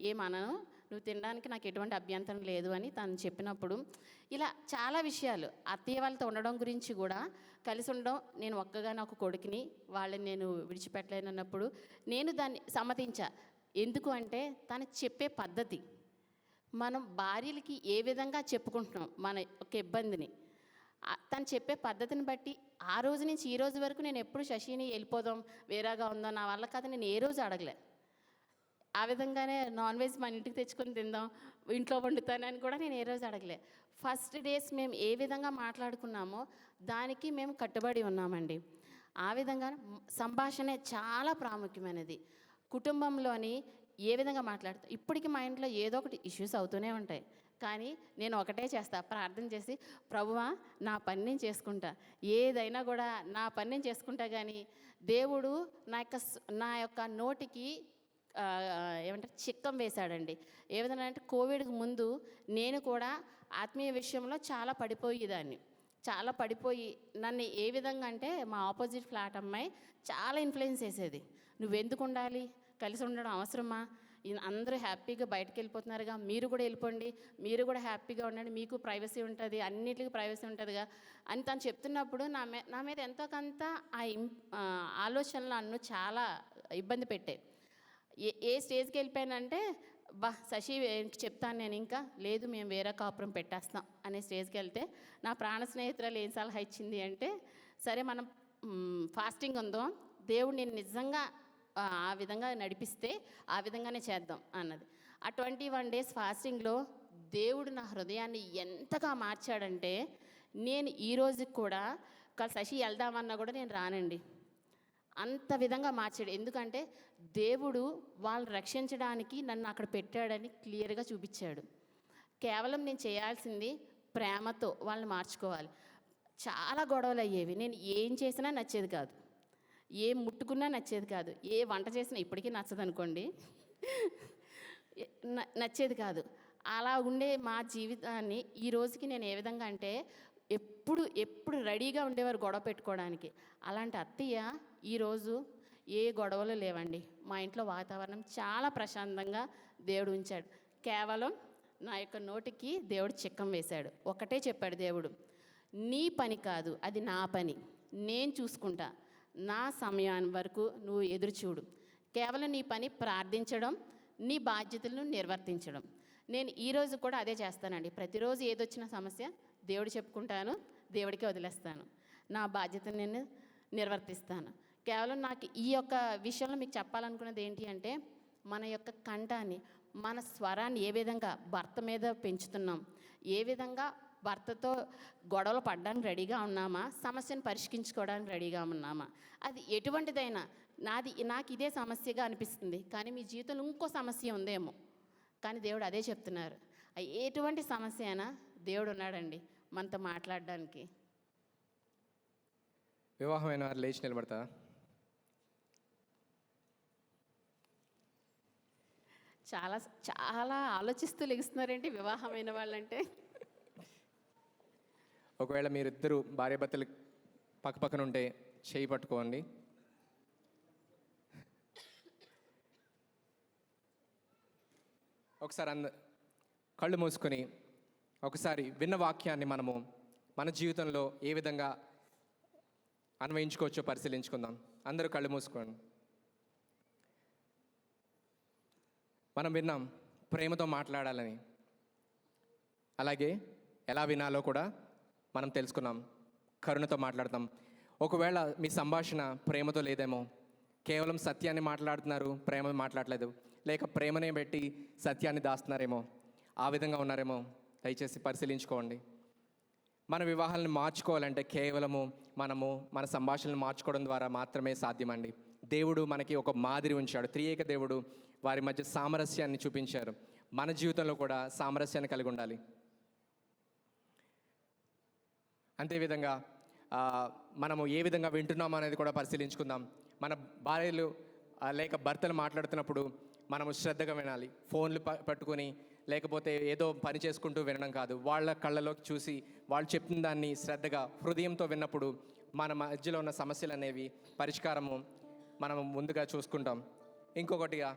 K: ఏమనను, నువ్వు తినడానికి నాకు ఎటువంటి అభ్యంతరం లేదు అని తను చెప్పినప్పుడు, ఇలా చాలా విషయాలు అత్తయ్య వాళ్ళతో ఉండడం గురించి కూడా, కలిసి ఉండడం, నేను ఒక్కగానే ఒక కొడుకుని వాళ్ళని నేను విడిచిపెట్టలేనన్నప్పుడు నేను దాన్ని సమ్మతించా. ఎందుకు అంటే తను చెప్పే పద్ధతి, మనం భార్యలకి ఏ విధంగా చెప్పుకుంటున్నాం మన ఒక ఇబ్బందిని, తను చెప్పే పద్ధతిని బట్టి ఆ రోజు నుంచి ఈ రోజు వరకు నేను ఎప్పుడు శశిని వెళ్ళిపోదాం, వేరేగా ఉందో నా వల్ల కాదు నేను ఏ రోజు అడగలే. ఆ విధంగానే నాన్ వెజ్ మన ఇంటికి తెచ్చుకొని తిందాం, ఇంట్లో వండుతానని కూడా నేను ఏ రోజు అడగలే. ఫస్ట్ డేస్ మేము ఏ విధంగా మాట్లాడుకున్నామో దానికి మేము కట్టుబడి ఉన్నామండి. ఆ విధంగా సంభాషణ చాలా ప్రాముఖ్యమైనది. కుటుంబంలోని ఏ విధంగా మాట్లాడుతాం, ఇప్పటికీ మా ఇంట్లో ఏదో ఒకటి ఇష్యూస్ అవుతూనే ఉంటాయి. కానీ నేను ఒకటే చేస్తా, ప్రార్థన చేసి, ప్రభువా నా పని నేను చేసుకుంటా, ఏదైనా కూడా నా పని నేను చేసుకుంటా. కానీ దేవుడు నా యొక్క నోటికి ఏమంటారు చిక్కం వేశాడండి. ఏ విధంగా అంటే కోవిడ్కి ముందు నేను కూడా ఆత్మీయ విషయంలో చాలా పడిపోయి నన్ను ఏ విధంగా అంటే మా ఆపోజిట్ ఫ్లాట్ అమ్మాయి చాలా ఇన్ఫ్లుయెన్స్ చేసేది. నువ్వెందుకు ఉండాలి, కలిసి ఉండడం అవసరమా, అందరూ హ్యాపీగా బయటకు వెళ్ళిపోతున్నారుగా, మీరు కూడా వెళ్ళిపోండి, మీరు కూడా హ్యాపీగా ఉండండి, మీకు ప్రైవసీ ఉంటుంది, అన్నిటికీ ప్రైవసీ ఉంటుందిగా అని తను చెప్తున్నప్పుడు నా మీద ఎంతో కొంత ఆలోచనలు నన్ను చాలా ఇబ్బంది పెట్టాయి. ఏ స్టేజ్కి వెళ్ళిపోయానంటే, శశి చెప్తాను నేను, ఇంకా లేదు మేము వేరే కాపురం పెట్టేస్తాం అనే స్టేజ్కి వెళ్తే నా ప్రాణ స్నేహితురాలు ఏం సలహా ఇచ్చింది అంటే, సరే మనం ఫాస్టింగ్ ఉందాం, దేవుడు నేను నిజంగా ఆ విధంగా నడిపిస్తే ఆ విధంగానే చేద్దాం అన్నది. ఆ 21 days ఫాస్టింగ్లో దేవుడు నా హృదయాన్ని ఎంతగా మార్చాడంటే, నేను ఈ రోజుకి కూడా శశి వెళ్దామన్నా కూడా నేను రానండి, అంత విధంగా మార్చాడు. ఎందుకంటే దేవుడు వాళ్ళని రక్షించడానికి నన్ను అక్కడ పెట్టాడని క్లియర్గా చూపించాడు. కేవలం నేను చేయాల్సింది ప్రేమతో వాళ్ళని మార్చుకోవాలి. చాలా గొడవలు అయ్యేవి, నేను ఏం చేసినా నచ్చేది కాదు, ఏం ముట్టుకున్నా నచ్చేది కాదు, ఏ వంట చేసినా ఇప్పటికీ నచ్చదు అనుకోండి, నచ్చేది కాదు. అలా ఉండే మా జీవితాన్ని ఈ రోజుకి నేను ఏ విధంగా అంటే ఎప్పుడు రెడీగా ఉండేవారు గొడవ పెట్టుకోవడానికి. అలాంటి అత్తయ్య ఈరోజు ఏ గొడవలు లేవండి. మా ఇంట్లో వాతావరణం చాలా ప్రశాంతంగా దేవుడు ఉంచాడు. కేవలం నా యొక్క నోటికి దేవుడు చిక్కం వేశాడు. ఒకటే చెప్పాడు దేవుడు, నీ పని కాదు, అది నా పని, నేను చూసుకుంటా, నా సమయాన్ని వరకు నువ్వు ఎదురు చూడు, కేవలం నీ పని ప్రార్థించడం, నీ బాధ్యతలను నిర్వర్తించడం. నేను ఈరోజు కూడా అదే చేస్తానండి. ప్రతిరోజు ఏదొచ్చిన సమస్య దేవుడు చెప్పుకుంటాను, దేవుడికే వదిలేస్తాను, నా బాధ్యతను నేను నిర్వర్తిస్తాను. కేవలం నాకు ఈ యొక్క విషయంలో మీకు చెప్పాలనుకున్నది ఏంటి అంటే, మన యొక్క కంఠాన్ని, మన స్వరాన్ని ఏ విధంగా భర్త మీద పెంచుతున్నాం, ఏ విధంగా భర్తతో గొడవలు పడడానికి రెడీగా ఉన్నామా, సమస్యను పరిష్కరించుకోవడానికి రెడీగా ఉన్నామా, అది ఎటువంటిదైనా. నాకు ఇదే సమస్యగా అనిపిస్తుంది, కానీ మీ జీవితంలో ఇంకో సమస్య ఉందేమో, కానీ దేవుడు అదే చెప్తున్నారు. ఎటువంటి సమస్య అయినా దేవుడు ఉన్నాడండి మనతో మాట్లాడడానికి.
J: వివాహమైన వారు లేచి నిలబడతా.
K: చాలా చాలా ఆలోచిస్తూ లెగుస్తున్నారేంటి వివాహమైన వాళ్ళంటే.
J: ఒకవేళ మీరిద్దరూ భార్యాభర్తలు పక్కపక్కన ఉంటే చేయి పట్టుకోండి. ఒకసారి కళ్ళు మూసుకొని ఒకసారి విన్న వాక్యాన్ని మనము మన జీవితంలో ఏ విధంగా అన్వయించుకోవచ్చో పరిశీలించుకుందాం. అందరూ కళ్ళు మూసుకోండి. మనం విన్నాం, ప్రేమతో మాట్లాడాలని. అలాగే ఎలా వినాలో కూడా మనం తెలుసుకున్నాం. కరుణతో మాట్లాడతాం. ఒకవేళ మీ సంభాషణ ప్రేమతో లేదేమో, కేవలం సత్యాన్ని మాట్లాడుతున్నారు, ప్రేమ మాట్లాడలేదు, లేక ప్రేమనే పెట్టి సత్యాన్ని దాస్తున్నారేమో, ఆ విధంగా ఉన్నారేమో, దయచేసి పరిశీలించుకోండి. మన వివాహాలను మార్చుకోవాలంటే కేవలము మనము మన సంభాషణలు మార్చుకోవడం ద్వారా మాత్రమే సాధ్యమండి. దేవుడు మనకి ఒక మాదిరి ఉంచాడు. త్రియేక దేవుడు వారి మధ్య సామరస్యాన్ని చూపించారు. మన జీవితంలో కూడా సామరస్యాన్ని కలిగి ఉండాలి. అంతేవిధంగా మనము ఏ విధంగా వింటున్నామో అనేది కూడా పరిశీలించుకుందాం. మన భార్యలు లేక భర్తలు మాట్లాడుతున్నప్పుడు మనము శ్రద్ధగా వినాలి. ఫోన్లు పట్టుకొని లేకపోతే ఏదో పని చేసుకుంటూ వినడం కాదు. వాళ్ళ కళ్ళలోకి చూసి వాళ్ళు చెప్పిన దాన్ని శ్రద్ధగా హృదయంతో విన్నప్పుడు మన మధ్యలో ఉన్న సమస్యలు అనేవి పరిష్కారము మనం ముందుగా చూసుకుంటాం. ఇంకొకటిగా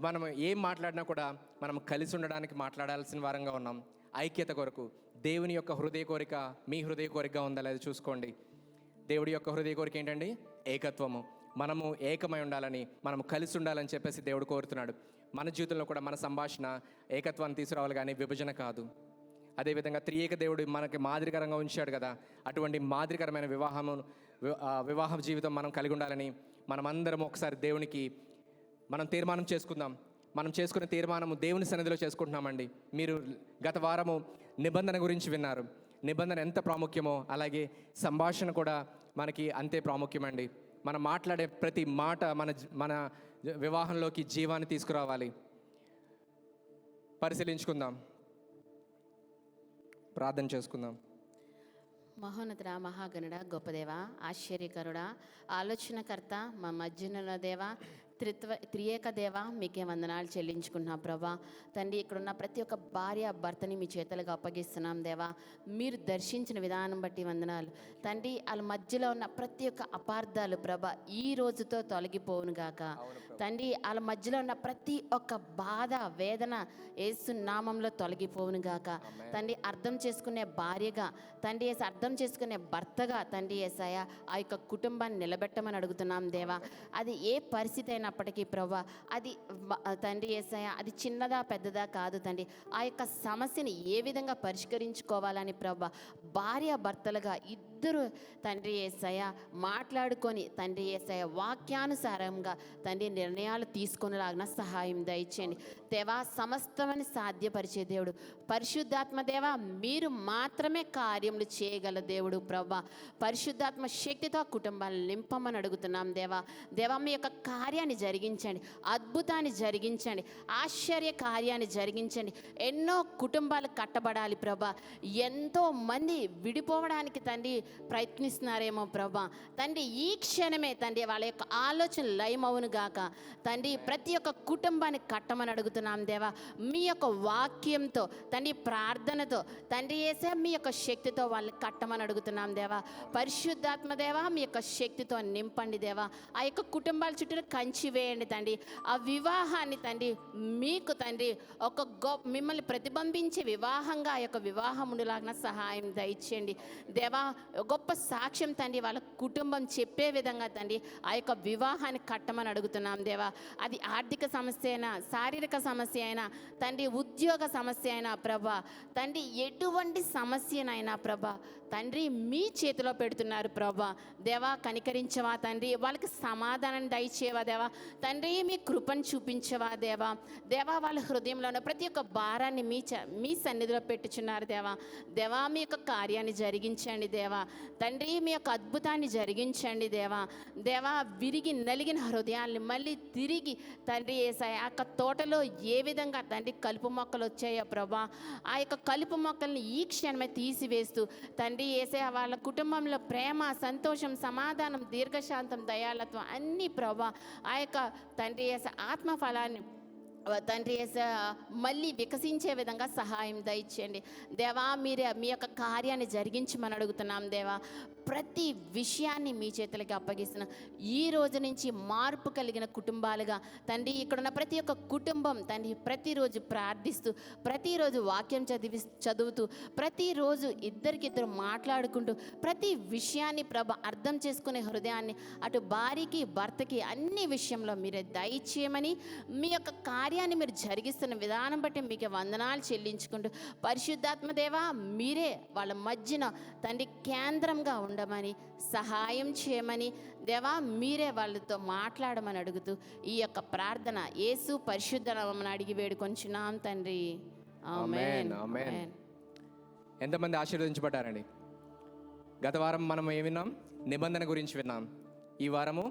J: మనం ఏం మాట్లాడినా కూడా మనం కలిసి ఉండడానికి మాట్లాడాల్సిన వారంగా ఉన్నాం. ఐక్యత కొరకు దేవుని యొక్క హృదయ కోరిక మీ హృదయ కోరికగా ఉందా లేదా చూసుకోండి. దేవుడి యొక్క హృదయ కోరిక ఏంటండి? ఏకత్వము. మనము ఏకమై ఉండాలని, మనము కలిసి ఉండాలని చెప్పేసి దేవుడు కోరుతున్నాడు. మన జీవితంలో కూడా మన సంభాషణ ఏకత్వాన్ని తీసుకురావాలి, కానీ విభజన కాదు. అదేవిధంగా త్రియేక దేవుడు మనకి మాదిరికరంగా ఉంచాడు కదా, అటువంటి మాదిరికరమైన వివాహ జీవితం మనం కలిగి ఉండాలని మనమందరం ఒకసారి దేవునికి మనం తీర్మానం చేసుకుందాం. మనం చేసుకునే తీర్మానము దేవుని సన్నిధిలో చేసుకుంటున్నామండి. మీరు గత వారము నిబంధన గురించి విన్నారు. నిబంధన ఎంత ప్రాముఖ్యమో అలాగే సంభాషణ కూడా మనకి అంతే ప్రాముఖ్యమండి. మనం మాట్లాడే ప్రతి మాట మన వివాహంలోకి జీవాన్ని తీసుకురావాలి. పరిశీలించుకుందాం, ప్రార్థన చేసుకుందాం.
K: మహోన్నతుడ, మహాగణుడ, గొప్పదేవ, ఆశ్చర్యకరుడ, ఆలోచనకర్త, మా మధ్యనున్న దేవ, త్రియేక దేవ, మీకే వందనాలు చెల్లించుకుంటున్నాం ప్రభా. తండ్రి, ఇక్కడున్న ప్రతి ఒక్క భార్య భర్తని మీ చేతులకు అప్పగిస్తున్నాం దేవా. మీరు దర్శించిన విధానం బట్టి వందనాలు తండ్రి. వాళ్ళ మధ్యలో ఉన్న ప్రతి ఒక్క అపార్థాలు ప్రభా ఈ రోజుతో తొలగిపోవును గాక తండ్రి. వాళ్ళ మధ్యలో ఉన్న ప్రతి ఒక్క బాధ వేదన యేసు నామంలో తొలగిపోవును గాక తండ్రి. అర్థం చేసుకునే భార్యగా తండ్రి యేసు, అర్థం చేసుకునే భర్తగా తండ్రి యేసయ్య ఆ యొక్క కుటుంబాన్ని నిలబెట్టమని అడుగుతున్నాం దేవా. అది ఏ పరిస్థితి అయినప్పటికీ ప్రభా, అది తండ్రి యేసయ్య అది చిన్నదా పెద్దదా కాదు తండ్రి. ఆ యొక్క సమస్యని ఏ విధంగా పరిష్కరించుకోవాలని ప్రభా భార్య భర్తలుగా ఇద్దరు తండ్రి యేసయ్య మాట్లాడుకొని తండ్రి యేసయ్య వాక్యానుసారంగా తండ్రి నిర్ణయాలు తీసుకునేలాగిన సహాయం దయచేయండి దేవా. సమస్తమని సాధ్యపరిచే దేవుడు పరిశుద్ధాత్మ దేవా, మీరు మాత్రమే కార్యములు చేయగల దేవుడు ప్రభా. పరిశుద్ధాత్మ శక్తితో కుటుంబాలను నింపమని అడుగుతున్నాం దేవా. దేవా, మీ యొక్క కార్యాన్ని జరిగించండి, అద్భుతాన్ని జరిగించండి, ఆశ్చర్య కార్యాన్ని జరిగించండి. ఎన్నో కుటుంబాలు కట్టబడాలి ప్రభా. ఎంతో మంది విడిపోవడానికి తండ్రి ప్రయత్నిస్తున్నారేమో ప్రభా. తండ్రి, ఈ క్షణమే తండ్రి వాళ్ళ యొక్క ఆలోచన లయమవును గాక తండ్రి. ప్రతి ఒక్క కుటుంబాన్ని కట్టమని అడుగుతున్నాం దేవా. మీ యొక్క వాక్యంతో తండ్రి, ప్రార్థనతో తండ్రి యేసే మీ యొక్క శక్తితో వాళ్ళని కట్టమని అడుగుతున్నాం దేవా. పరిశుద్ధాత్మ దేవా, మీ యొక్క శక్తితో నింపండి దేవా. ఆ యొక్క కుటుంబాల చుట్టూ కంచి వేయండి తండ్రి. ఆ వివాహాన్ని తండ్రి మీకు తండ్రి ఒక మిమ్మల్ని ప్రతిబింబించే వివాహంగా ఆ యొక్క వివాహం ఉండేలాగా సహాయం దయచేయండి దేవా. గొప్ప సాక్ష్యం తండ్రి వాళ్ళ కుటుంబం చెప్పే విధంగా తండ్రి ఆ యొక్క వివాహాన్ని కట్టమని అడుగుతున్నాం దేవా. అది ఆర్థిక సమస్య అయినా, శారీరక సమస్య అయినా తండ్రి, ఉద్యోగ సమస్య అయినా ప్రభా తండ్రి, ఎటువంటి సమస్యనైనా ప్రభా తండ్రి మీ చేతిలో పెడుతున్నారు ప్రభా. దేవా, కనికరించవా తండ్రి, వాళ్ళకి సమాధానం దయచేవా దేవా. తండ్రి, మీ కృపను చూపించవా దేవా. దేవా, వాళ్ళ హృదయంలో ఉన్న ప్రతి ఒక్క భారాన్ని మీ సన్నిధిలో పెట్టుచున్నారు దేవా. దేవా, మీ యొక్క కార్యాన్ని జరిగించండి దేవా. తండ్రి, మీ యొక్క అద్భుతాన్ని జరిగించండి దేవా. దేవా, విరిగి నలిగిన హృదయాల్ని మళ్ళీ తిరిగి తండ్రి యేసయ్య ఆ యొక్క తోటలో ఏ విధంగా తండ్రి కలుపు మొక్కలు వచ్చాయో ప్రభా, ఆ యొక్క కలుపు మొక్కల్ని ఈ క్షణమే తీసివేస్తూ తండ్రి యేసయ్య వాళ్ళ కుటుంబంలో ప్రేమ, సంతోషం, సమాధానం, దీర్ఘశాంతం, దయాళత్వం అన్నీ ప్రభా ఆ యొక్క తండ్రి యేసయ్య ఆత్మ ఫలాన్ని తండ్రి యేసయ్య మళ్ళీ వికసించే విధంగా సహాయం దయచేయండి దేవా. మీరే మీ యొక్క కార్యాన్ని జరిగించమని అడుగుతున్నాం దేవా. ప్రతి విషయాన్ని మీ చేతులకి అప్పగిస్తున్నాం. ఈ రోజు నుంచి మార్పు కలిగిన కుటుంబాలుగా తండ్రి ఇక్కడున్న ప్రతి ఒక్క కుటుంబం తండ్రి ప్రతిరోజు ప్రార్థిస్తూ, ప్రతిరోజు వాక్యం చదువుతూ, ప్రతిరోజు ఇద్దరికిద్దరు మాట్లాడుకుంటూ, ప్రతి విషయాన్ని ప్రభ అర్థం చేసుకునే హృదయాన్ని అటు భార్యకి భర్తకి అన్ని విషయంలో మీరే దయచేయమని, మీ యొక్క కార్యం కార్యాన్ని మీరు జరిగిస్తున్న విధానం బట్టి మీకు వందనాలు చెల్లించుకుంటూ పరిశుద్ధాత్మ దేవా మీరే వాళ్ళ మధ్యన తండ్రి కేంద్రంగా ఉండమని సహాయం చేయమని దేవా మీరే వాళ్ళతో మాట్లాడమని అడుగుతూ ఈ యొక్క ప్రార్థన యేసు పరిశుద్ధ నామమున అడిగి వేడుకొంచున్నాం తండ్రి.
J: ఆమేన్, ఆమేన్. ఎంతమంది ఆశీర్వదించబడ్డారండి? గత వారం మనం ఏం విన్నాం? నిబంధన గురించి విన్నాం. ఈ వారము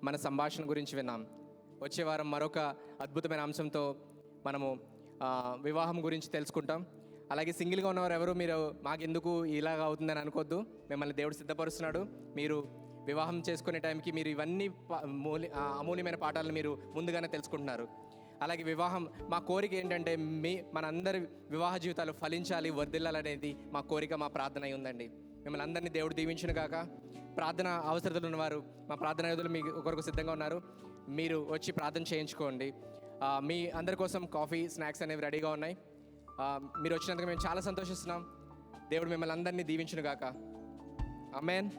J: మన సంభాషణ గురించి విన్నాం. వచ్చే వారం మరొక అద్భుతమైన అంశంతో మనము వివాహం గురించి తెలుసుకుంటాం. అలాగే సింగిల్గా ఉన్నవారు ఎవరు మీరు మాకెందుకు ఇలాగ అవుతుందని అనుకోవద్దు. మిమ్మల్ని దేవుడు సిద్ధపరుస్తున్నాడు. మీరు వివాహం చేసుకునే టైంకి మీరు ఇవన్నీ అమూల్యమైన పాఠాలను మీరు ముందుగానే తెలుసుకుంటున్నారు. అలాగే వివాహం మా కోరిక ఏంటంటే మనందరి వివాహ జీవితాలు ఫలించాలి, వర్ధిల్లాలనేది మా కోరిక, మా ప్రార్థన అయి ఉందండి. మిమ్మల్ని అందరినీ దేవుడు దీవించును గాక. ప్రార్థన అవసరతలు ఉన్నవారు, మా ప్రార్థన యోధులు మీ కొరకు సిద్ధంగా ఉన్నారు. మీరు వచ్చి ప్రార్థన చేయించుకోండి. మీ అందరి కోసం కాఫీ, స్నాక్స్ అనేవి రెడీగా ఉన్నాయి. మీరు వచ్చినందుకు మేము చాలా సంతోషిస్తున్నాం. దేవుడు మిమ్మల్ని అందరినీ దీవించును గాక. ఆమేన్.